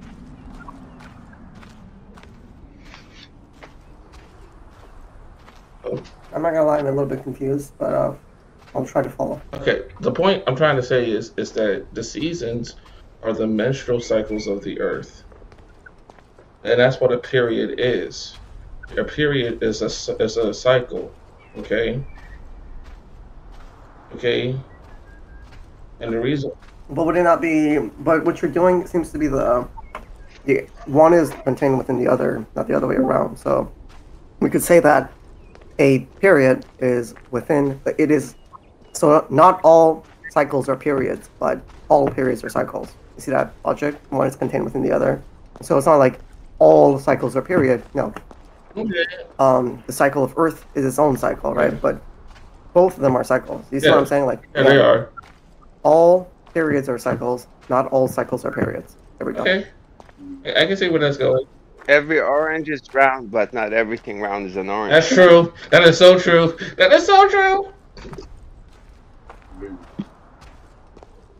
Speaker 2: I'm not gonna lie, I'm a little bit confused, but I'll try to follow.
Speaker 5: Okay, the point I'm trying to say is that the seasons are the menstrual cycles of the earth, and that's what a period is. A period is a cycle, okay? And the reason.
Speaker 2: But would it not be? But what you're doing seems to be the one is contained within the other, not the other way around. So we could say that a period is within. It is. So not all cycles are periods, but all periods are cycles. You see that logic? One is contained within the other. So it's not like all cycles are period. No.
Speaker 5: Okay.
Speaker 2: The cycle of Earth is its own cycle, right? But both of them are cycles. You see what I'm saying? Like,
Speaker 5: yeah, they are.
Speaker 2: All periods are cycles. Not all cycles are periods. There we go.
Speaker 5: Okay. I can see where that's going.
Speaker 6: Every orange is round, but not everything round is an orange.
Speaker 5: That's true. That is so true. That is so true.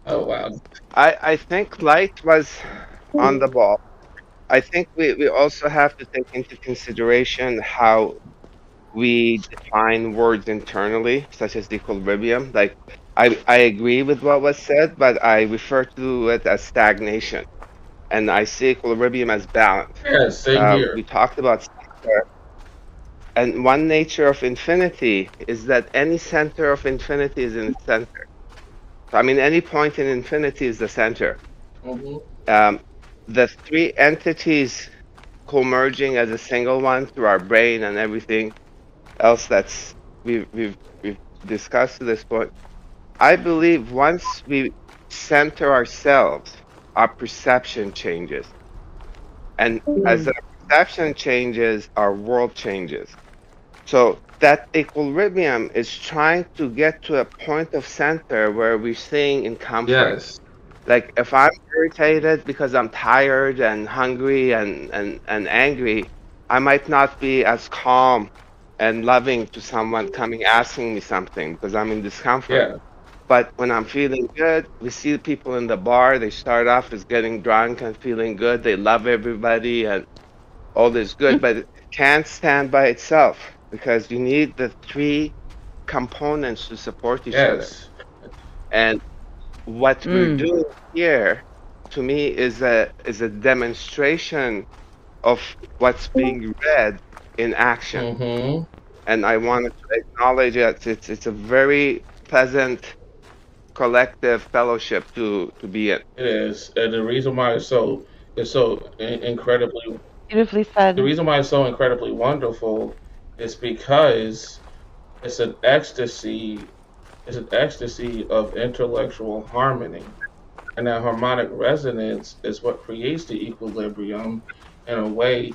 Speaker 5: Oh, wow.
Speaker 6: I think Light was on the ball. I think we also have to take into consideration how we define words internally, such as equilibrium. Like, I agree with what was said, but I refer to it as stagnation. And I see equilibrium as balance.
Speaker 5: Yeah, same here.
Speaker 6: We talked about center. And one nature of infinity is that any center of infinity is in its center. I mean, any point in infinity is the center.
Speaker 5: Mm-hmm.
Speaker 6: The three entities co-merging as a single one through our brain and everything else that's we've discussed to this point. I believe once we center ourselves, our perception changes, and as a perception changes, our world changes. So that equilibrium is trying to get to a point of center where we're staying in comfort.
Speaker 5: Yes.
Speaker 6: Like if I'm irritated because I'm tired and hungry and angry, I might not be as calm and loving to someone coming asking me something because I'm in discomfort.
Speaker 5: Yeah.
Speaker 6: But when I'm feeling good, we see people in the bar, they start off as getting drunk and feeling good. They love everybody and all is good, but it can't stand by itself because you need the three components to support each other.
Speaker 5: Yes.
Speaker 6: And what we're doing here, to me, is a demonstration of what's being read in action.
Speaker 5: Mm-hmm.
Speaker 6: And I wanted to acknowledge that it's a very pleasant collective fellowship to be in.
Speaker 5: It is, and the reason why it's so incredibly
Speaker 1: Beautifully
Speaker 5: the
Speaker 1: said.
Speaker 5: reason why it's so incredibly wonderful is because it's an ecstasy. It's an ecstasy of intellectual harmony, and that harmonic resonance is what creates the equilibrium in a way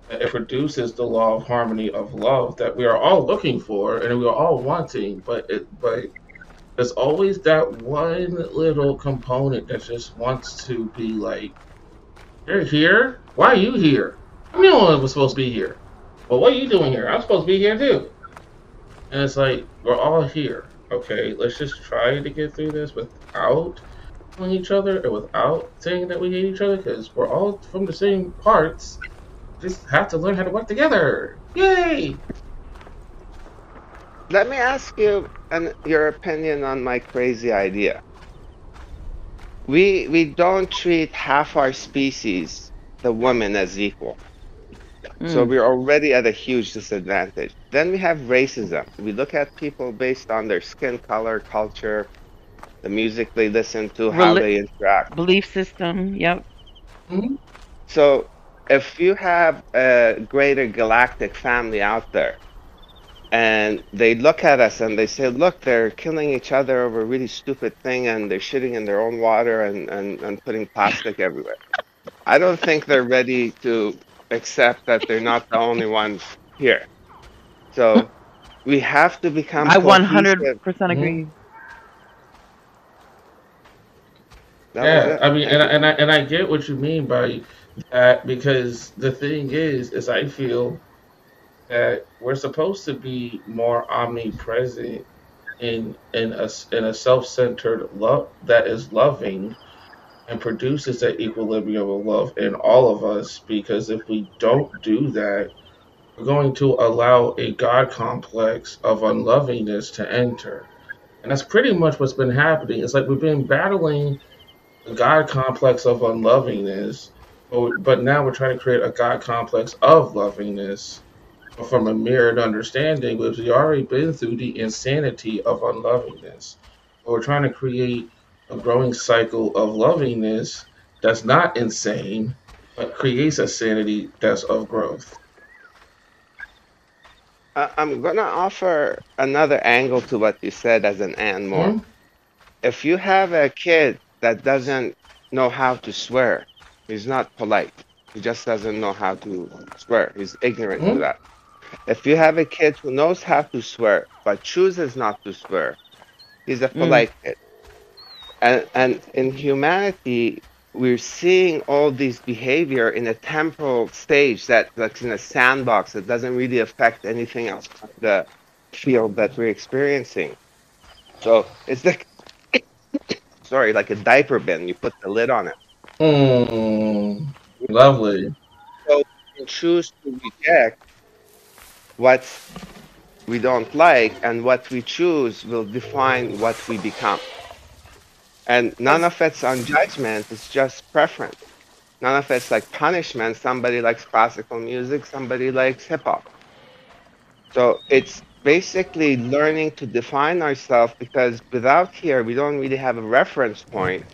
Speaker 5: that it produces the law of harmony of love that we are all looking for and we are all wanting, but there's always that one little component that just wants to be like, "You're here? Why are you here? I'm the only one who was supposed to be here. Well, what are you doing here? I'm supposed to be here too." And it's like, we're all here. Okay, let's just try to get through this without killing each other and without saying that we hate each other because we're all from the same parts. Just have to learn how to work together. Yay!
Speaker 6: Let me ask you your opinion on my crazy idea. We don't treat half our species, the women, as equal. So we're already at a huge disadvantage. Then we have racism. We look at people based on their skin color, culture, the music they listen to, how they interact.
Speaker 1: Belief system, yep.
Speaker 5: Mm-hmm.
Speaker 6: So if you have a greater galactic family out there, and they look at us and they say, look, they're killing each other over a really stupid thing and they're shitting in their own water and putting plastic everywhere. I don't think they're ready to accept that they're not the only ones here. So we have to become
Speaker 1: I
Speaker 6: cohesive.
Speaker 1: 100% agree.
Speaker 5: Yeah, I mean, and I get what you mean by that because the thing is I feel that we're supposed to be more omnipresent in a self-centered love that is loving and produces that equilibrium of love in all of us, because if we don't do that, we're going to allow a God complex of unlovingness to enter. And that's pretty much what's been happening. It's like we've been battling the God complex of unlovingness, but now we're trying to create a God complex of lovingness from a mirrored understanding, which we've already been through the insanity of unlovingness. But we're trying to create a growing cycle of lovingness that's not insane, but creates a sanity that's of growth.
Speaker 6: I'm going to offer another angle to what you said as an and more.
Speaker 5: Mm-hmm.
Speaker 6: If you have a kid that doesn't know how to swear, he's not polite. He just doesn't know how to swear. He's ignorant to that. If you have a kid who knows how to swear but chooses not to swear, he's a polite kid. And in humanity, we're seeing all these behavior in a temporal stage that's in a sandbox that doesn't really affect anything else in the field that we're experiencing. So it's like, sorry, like a diaper bin. You put the lid on it.
Speaker 5: Lovely.
Speaker 6: So we can choose to reject what we don't like, and what we choose will define what we become. And none of it's on judgment, it's just preference. None of it's like punishment. Somebody likes classical music, somebody likes hip hop. So it's basically learning to define ourselves, because without here, we don't really have a reference point.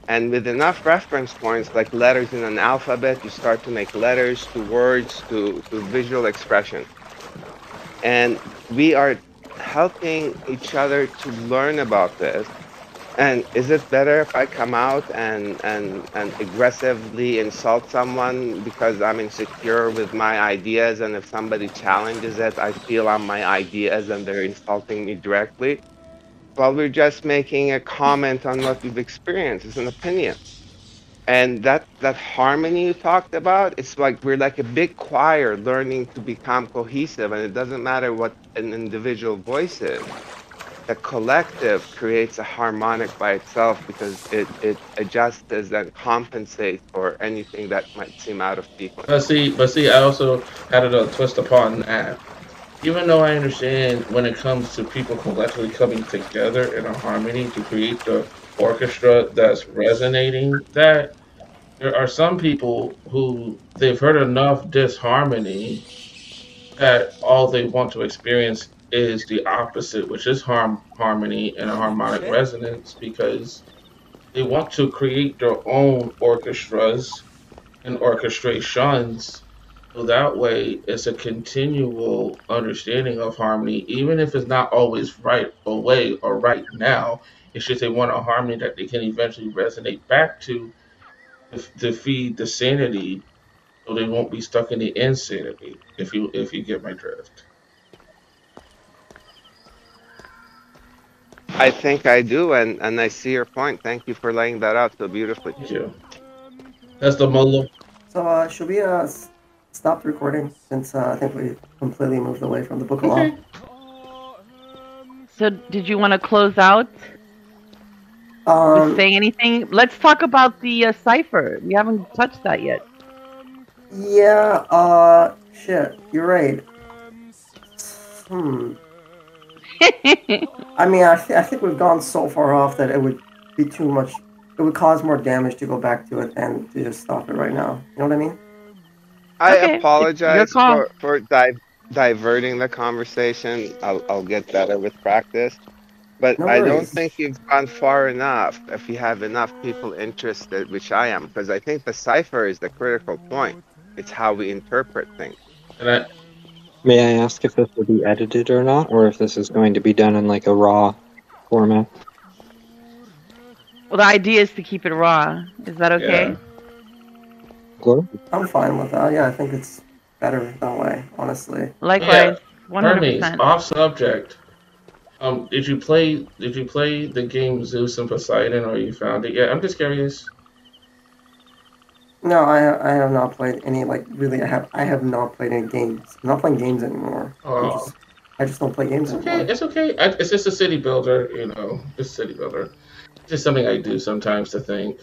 Speaker 6: And with enough reference points, like letters in an alphabet, you start to make letters to words to visual expression. And we are helping each other to learn about this. And is it better if I come out and aggressively insult someone because I'm insecure with my ideas, and if somebody challenges it, I feel I'm my ideas and they're insulting me directly? Well, we're just making a comment on what we've experienced. It's an opinion. And that harmony you talked about, it's like we're like a big choir learning to become cohesive, and it doesn't matter what an individual voice is. The collective creates a harmonic by itself because it adjusts and compensates for anything that might seem out of sequence.
Speaker 5: But see, I also added a twist upon that. Even though I understand when it comes to people collectively coming together in a harmony to create the orchestra that's resonating, that there are some people who they've heard enough disharmony that all they want to experience is the opposite, which is harmony and a harmonic resonance, because they want to create their own orchestras and orchestrations. So that way, it's a continual understanding of harmony, even if it's not always right away or right now. It's just they want a harmony that they can eventually resonate back to feed the sanity, so they won't be stuck in the insanity. If you get my drift.
Speaker 6: I think I do, and I see your point. Thank you for laying that out so beautifully.
Speaker 5: Thank you. That's the Mullah.
Speaker 2: So, should we stop the recording since I think we completely moved away from the book of law?
Speaker 5: Okay.
Speaker 1: So, did you want to close out? Say anything? Let's talk about the cipher. We haven't touched that yet.
Speaker 2: Yeah. Shit. You're right. I mean, I think we've gone so far off that it would be too much. It would cause more damage to go back to it than to just stop it right now. You know what I mean?
Speaker 6: I
Speaker 1: Okay,
Speaker 6: apologize
Speaker 1: it's your call.
Speaker 6: for diverting the conversation. I'll get better with practice. But
Speaker 2: No
Speaker 6: I don't
Speaker 2: worries.
Speaker 6: think you've gone far enough if you have enough people interested, which I am, because I think the cipher is the critical point. It's how we interpret things.
Speaker 5: And
Speaker 4: May I ask if this will be edited or not, or if this is going to be done in like a raw format?
Speaker 1: Well, the idea is to keep it raw. Is that okay?
Speaker 5: Yeah.
Speaker 4: Glory?
Speaker 2: I'm fine with that. Yeah, I think it's better that way, honestly.
Speaker 1: Likewise,
Speaker 5: Hermes,
Speaker 1: 100%.
Speaker 5: off subject. Did you play the game Zeus and Poseidon, or you found it yet? I'm just curious.
Speaker 2: No, I have not played any, like, really, I have not played any games. I'm not playing games anymore.
Speaker 5: Oh.
Speaker 2: I just don't play games
Speaker 5: It's
Speaker 2: anymore.
Speaker 5: okay. It's okay. It's just a city builder, It's a city builder. It's just something I do sometimes to think.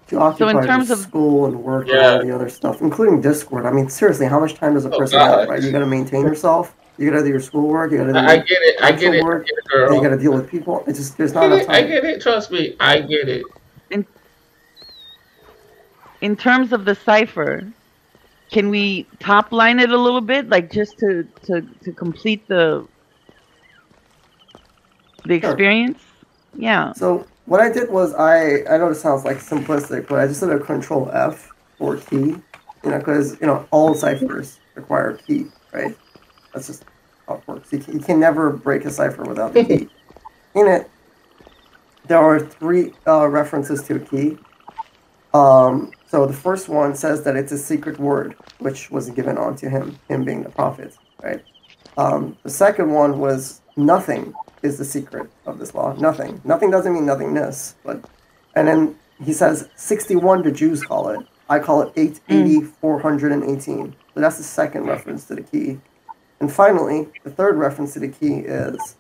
Speaker 2: To occupy
Speaker 1: So in terms
Speaker 2: with
Speaker 1: of
Speaker 2: school and work and
Speaker 5: Yeah.
Speaker 2: all the other stuff, including Discord. I mean, seriously, how much time does a
Speaker 5: Oh,
Speaker 2: person
Speaker 5: God.
Speaker 2: have, right? You gotta maintain yourself, you gotta do your schoolwork, you gotta do
Speaker 5: I
Speaker 2: your
Speaker 5: get it. I get
Speaker 2: actual
Speaker 5: it. I
Speaker 2: work,
Speaker 5: get it,
Speaker 2: and you
Speaker 5: girl.
Speaker 2: gotta deal with people. It's just, there's
Speaker 5: I
Speaker 2: not
Speaker 5: get
Speaker 2: enough
Speaker 5: it. I
Speaker 2: time.
Speaker 5: get it. Trust me. I get it.
Speaker 1: in terms of the cipher, can we top line it a little bit, like just to complete the
Speaker 2: Sure.
Speaker 1: experience? Yeah.
Speaker 2: So what I did was I know this sounds like simplistic, but I just did a Control F for key, because all ciphers require a key, right? That's just how it works. You can never break a cipher without the key. In it, there are 3 references to a key. So the first one says that it's a secret word, which was given onto him being the prophet, right? The second one was nothing is the secret of this law. Nothing. Nothing doesn't mean nothingness, and then he says 61 the Jews call it. I call it 880, 418. So that's the second reference to the key. And finally, the third reference to the key is,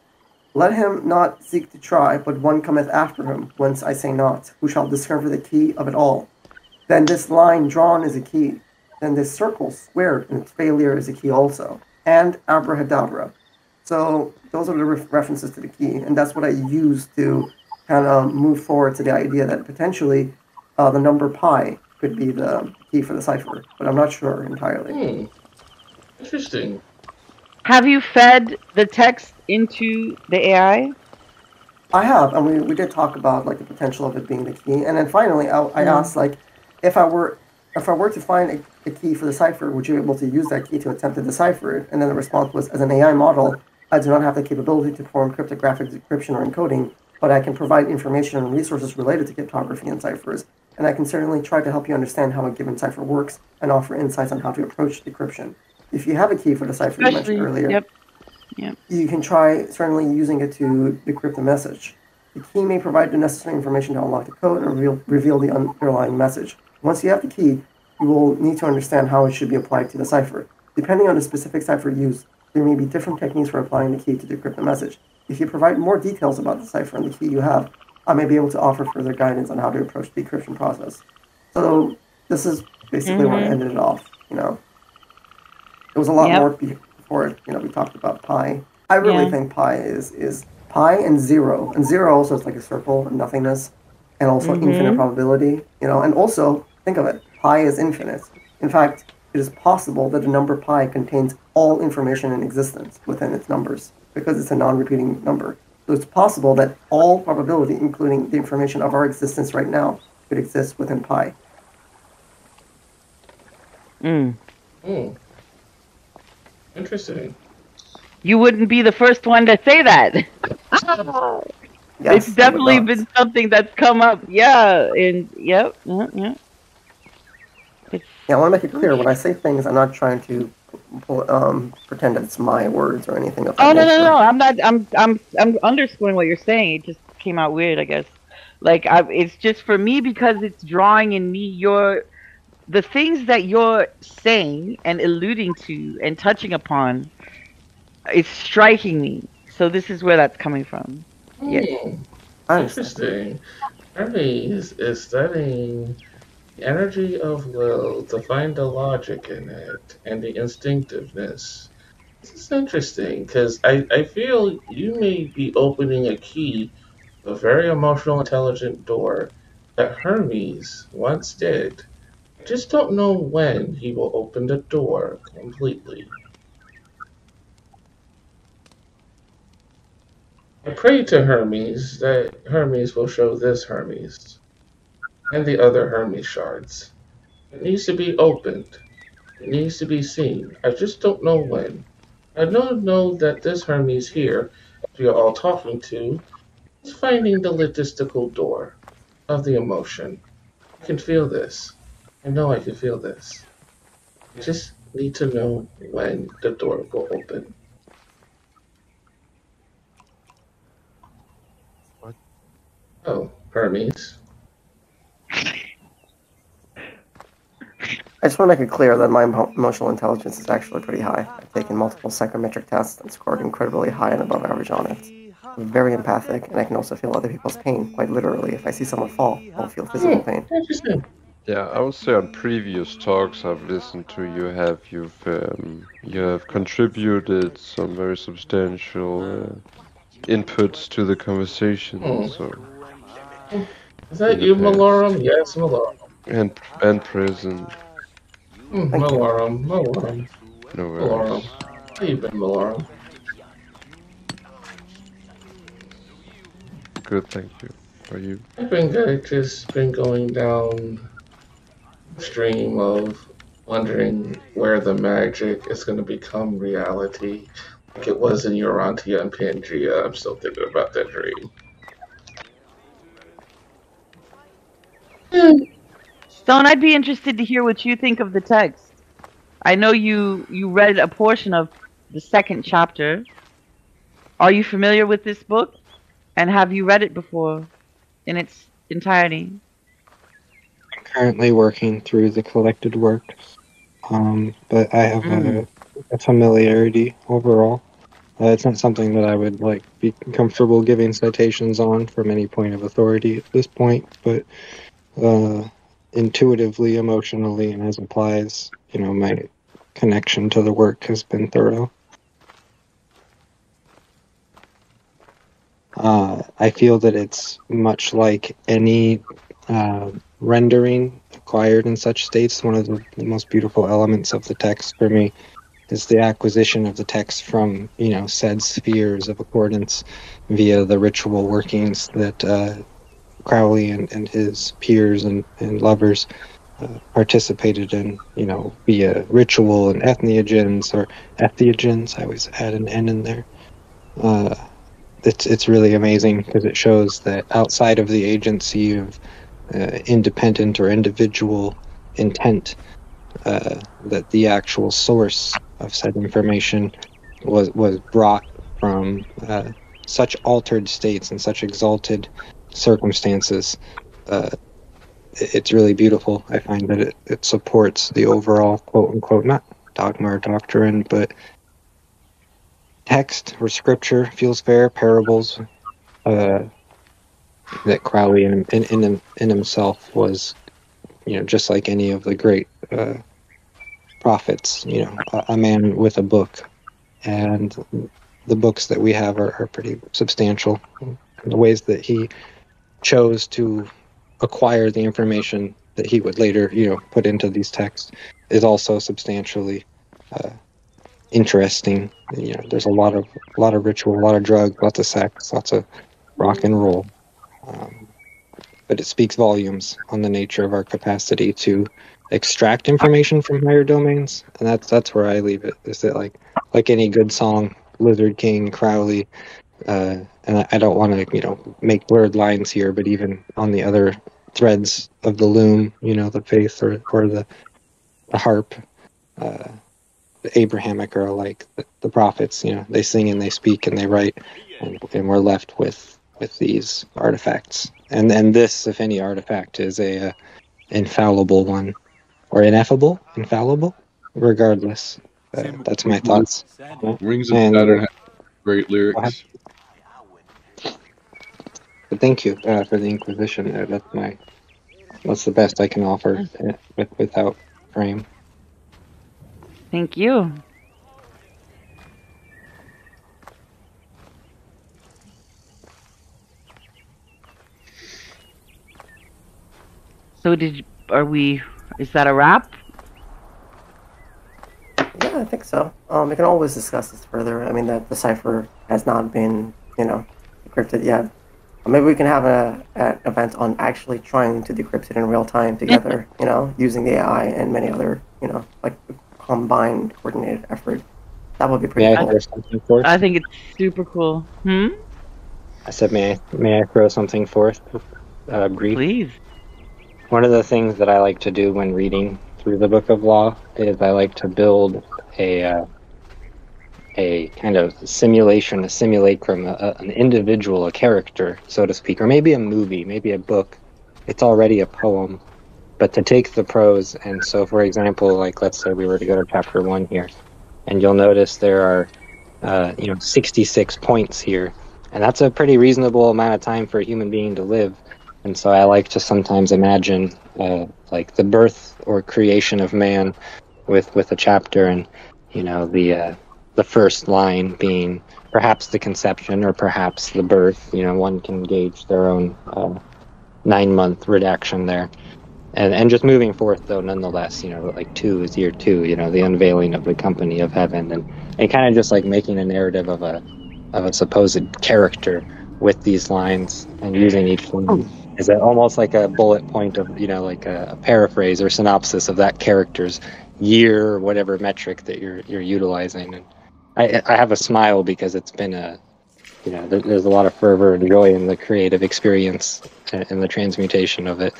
Speaker 2: let him not seek to try, but one cometh after him, whence I say not, who shall discover the key of it all. Then this line drawn is a key. Then this circle squared in its failure is a key also. And abrahadabra. So those are the references to the key, and that's what I use to kind of move forward to the idea that potentially the number pi could be the key for the cipher, but I'm not sure entirely.
Speaker 5: Interesting.
Speaker 1: Have you fed the text into the AI?
Speaker 2: I have, and we did talk about like the potential of it being the key, and then finally I asked, like, if I were to find a key for the cipher, would you be able to use that key to attempt to decipher it? And then the response was, as an AI model, I do not have the capability to perform cryptographic decryption or encoding, but I can provide information and resources related to cryptography and ciphers, and I can certainly try to help you understand how a given cipher works and offer insights on how to approach decryption. If you have a key for the cipher you mentioned earlier,
Speaker 1: Yep.
Speaker 2: you can try certainly using it to decrypt the message. The key may provide the necessary information to unlock the code and reveal the underlying message. Once you have the key, you will need to understand how it should be applied to the cipher. Depending on the specific cipher used, there may be different techniques for applying the key to decrypt the message. If you provide more details about the cipher and the key you have, I may be able to offer further guidance on how to approach the decryption process. So this is basically where I ended it off, you know. There was a lot more before it, you know, we talked about pi. I really think pi is pi and zero. And zero also is like a circle and nothingness, and also infinite probability, you know, and also, think of it, pi is infinite. In fact, it is possible that the number pi contains all information in existence within its numbers, because it's a non-repeating number. So it's possible that all probability, including the information of our existence right now, could exist within pi.
Speaker 5: Interesting.
Speaker 1: You wouldn't be the first one to say that.
Speaker 2: Yes,
Speaker 1: It's definitely been something that's come up. Yeah, and yeah.
Speaker 2: Yeah, I want to make it clear, when I say things, I'm not trying to pretend that it's my words or anything of that nature.
Speaker 1: No. I'm not. I'm underscoring what you're saying. It just came out weird, I guess. Like it's just for me because it's drawing in me the things that you're saying and alluding to and touching upon. It's striking me. So this is where that's coming from. Yes.
Speaker 5: Interesting. Hermes is studying the energy of will to find the logic in it and the instinctiveness. This is interesting because I feel you may be opening a key to a very emotional, intelligent door that Hermes once did. I just don't know when he will open the door completely. I pray to Hermes that Hermes will show this Hermes and the other Hermes shards. It needs to be opened. It needs to be seen. I just don't know when. I don't know that this Hermes here, that we are all talking to, is finding the logistical door of the emotion. I can feel this. I know I can feel this. I just need to know when the door will open. Oh, Hermes.
Speaker 2: I just want to make it clear that my emotional intelligence is actually pretty high. I've taken multiple psychometric tests and scored incredibly high and above average on it. I'm very empathic, and I can also feel other people's pain, quite literally. If I see someone fall, I'll feel physical pain.
Speaker 5: Interesting.
Speaker 8: Yeah, I would say on previous talks I've listened to, you have contributed some very substantial inputs to the conversation. So.
Speaker 5: Is that you, Malorum? Yes, Malorum.
Speaker 8: And present.
Speaker 5: Malorum.
Speaker 8: No worries.
Speaker 5: Malorum. How you been, Malorum?
Speaker 8: Good, thank you. How are you?
Speaker 5: I've been good. Just been going down the stream of wondering where the magic is going to become reality. Like it was in Urantia and Pangea. I'm still thinking about that dream.
Speaker 1: Stone, I'd be interested to hear what you think of the text. I know you read a portion of the second chapter. Are you familiar with this book? And have you read it before in its entirety?
Speaker 4: I'm currently working through the collected works, but I have a familiarity overall. It's not something that I would be comfortable giving citations on from any point of authority at this point, but intuitively, emotionally, and as applies, my connection to the work has been thorough. I feel that it's much like any rendering acquired in such states. One of the most beautiful elements of the text for me is the acquisition of the text from, said spheres of accordance via the ritual workings that Crowley and his peers and lovers participated in, via ritual and entheogens or entheogens. I always add an N in there. It's really amazing because it shows that outside of the agency of independent or individual intent, that the actual source of said information was brought from such altered states and such exalted circumstances. It's really beautiful. I find that it supports the overall quote-unquote, not dogma or doctrine, but text or scripture, feels fair, parables, that Crowley in himself was, just like any of the great prophets, a man with a book. And the books that we have are pretty substantial. And the ways that he chose to acquire the information that he would later, put into these texts is also substantially interesting. There's a lot of ritual, a lot of drugs, lots of sex, lots of rock and roll. But it speaks volumes on the nature of our capacity to extract information from higher domains, and that's where I leave it. Is that like any good song, Lizard King, Crowley, and I don't want to make blurred lines here, but even on the other threads of the loom, the faith or the harp, the Abrahamic are like the prophets. They sing and they speak and they write, and we're left with these artifacts. And this, if any artifact, is a infallible one, or ineffable, infallible, regardless. That's my thoughts.
Speaker 7: Rings of
Speaker 4: And,
Speaker 7: Saturn have great lyrics.
Speaker 4: But thank you for the Inquisition. That's the best I can offer without frame.
Speaker 1: Thank you. So is that a wrap?
Speaker 2: Yeah, I think so. We can always discuss this further. I mean, the cipher has not been, decrypted yet. Maybe we can have an event on actually trying to decrypt it in real time together, using the AI and many other, like combined coordinated effort. That would be pretty cool.
Speaker 4: Throw something forth?
Speaker 1: I think it's super cool.
Speaker 4: I said, may I throw something forth? Brief?
Speaker 1: Please.
Speaker 4: One of the things that I like to do when reading through the Book of Law is I like to build a kind of simulation, a simulacrum, an individual, a character, so to speak, or maybe a movie, maybe a book. It's already a poem, but to take the prose, and so, for example, like let's say we were to go to chapter 1 here, and you'll notice there are, 66 points here, and that's a pretty reasonable amount of time for a human being to live. And so I like to sometimes imagine like the birth or creation of man with a chapter, and the first line being perhaps the conception or perhaps the birth. One can gauge their own 9-month redaction there, and just moving forth though nonetheless. Like 2 is year 2. The unveiling of the company of heaven, and kind of just like making a narrative of a supposed character with these lines, and using each one is almost like a bullet point of, like a paraphrase or synopsis of that character's year or whatever metric that you're utilizing. And I have a smile because it's been there's a lot of fervor and joy in the creative experience and the transmutation of it,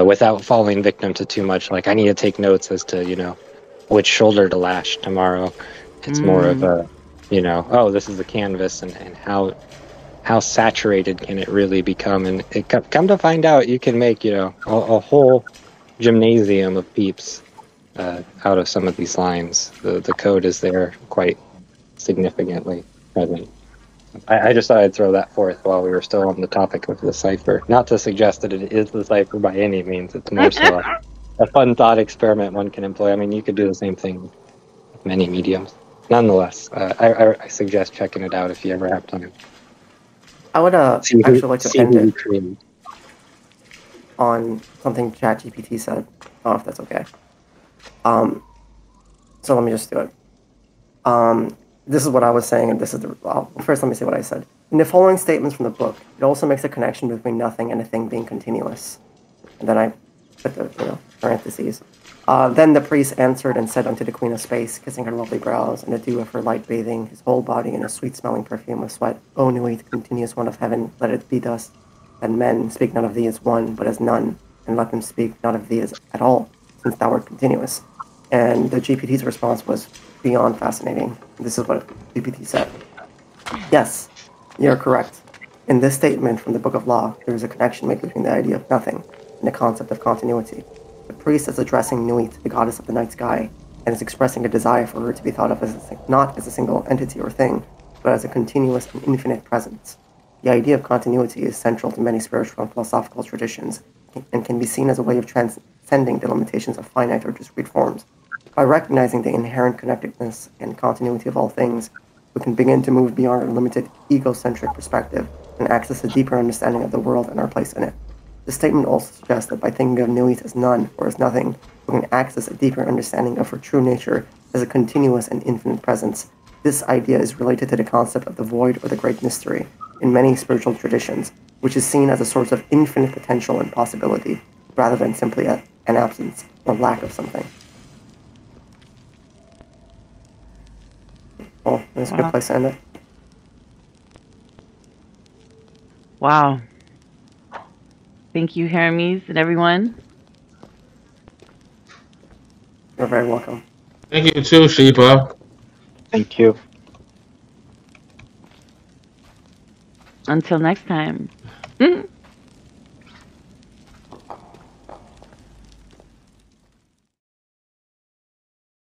Speaker 4: without falling victim to too much. Like I need to take notes as to, which shoulder to lash tomorrow. It's more of a, oh, this is the canvas, and how saturated can it really become? And come to find out, you can make a whole gymnasium of peeps out of some of these lines. The code is there quite significantly present. I just thought I'd throw that forth while we were still on the topic of the cipher. Not to suggest that it is the cipher by any means. It's more so a fun thought experiment one can employ. I mean, you could do the same thing with many mediums. Nonetheless, I suggest checking it out if you ever have time.
Speaker 2: I would actually like to end it
Speaker 4: created.
Speaker 2: on something ChatGPT said. If that's okay. So let me just do it. This is what I was saying, and this is first let me say what I said. In the following statements from the book, it also makes a connection between nothing and a thing being continuous. And then I put the parentheses. Then the priest answered and said unto the queen of space, kissing her lovely brows, and the dew of her light bathing his whole body in a sweet-smelling perfume of sweat, O Nuit, continuous one of heaven, let it be thus, that men speak not of thee as one, but as none, and let them speak not of thee as at all, since thou art continuous. And the GPT's response was beyond fascinating. This is what GPT said. Yes, you're correct. In this statement from the Book of Law, there is a connection made between the idea of nothing and the concept of continuity. The priest is addressing Nuit, the goddess of the night sky, and is expressing a desire for her to be thought of as not as a single entity or thing, but as a continuous and infinite presence. The idea of continuity is central to many spiritual and philosophical traditions, and can be seen as a way of transcending the limitations of finite or discrete forms. By recognizing the inherent connectedness and continuity of all things, we can begin to move beyond our limited egocentric perspective and access a deeper understanding of the world and our place in it. The statement also suggests that by thinking of Nuit as none or as nothing, we can access a deeper understanding of her true nature as a continuous and infinite presence. This idea is related to the concept of the void or the great mystery in many spiritual traditions, which is seen as a source of infinite potential and possibility, rather than simply an absence or lack of something. Oh, that's a good place to end it.
Speaker 1: Wow. Thank you, Hermes, and everyone.
Speaker 2: You're very welcome.
Speaker 5: Thank you too, Sheba.
Speaker 4: Thank you.
Speaker 1: Until next time.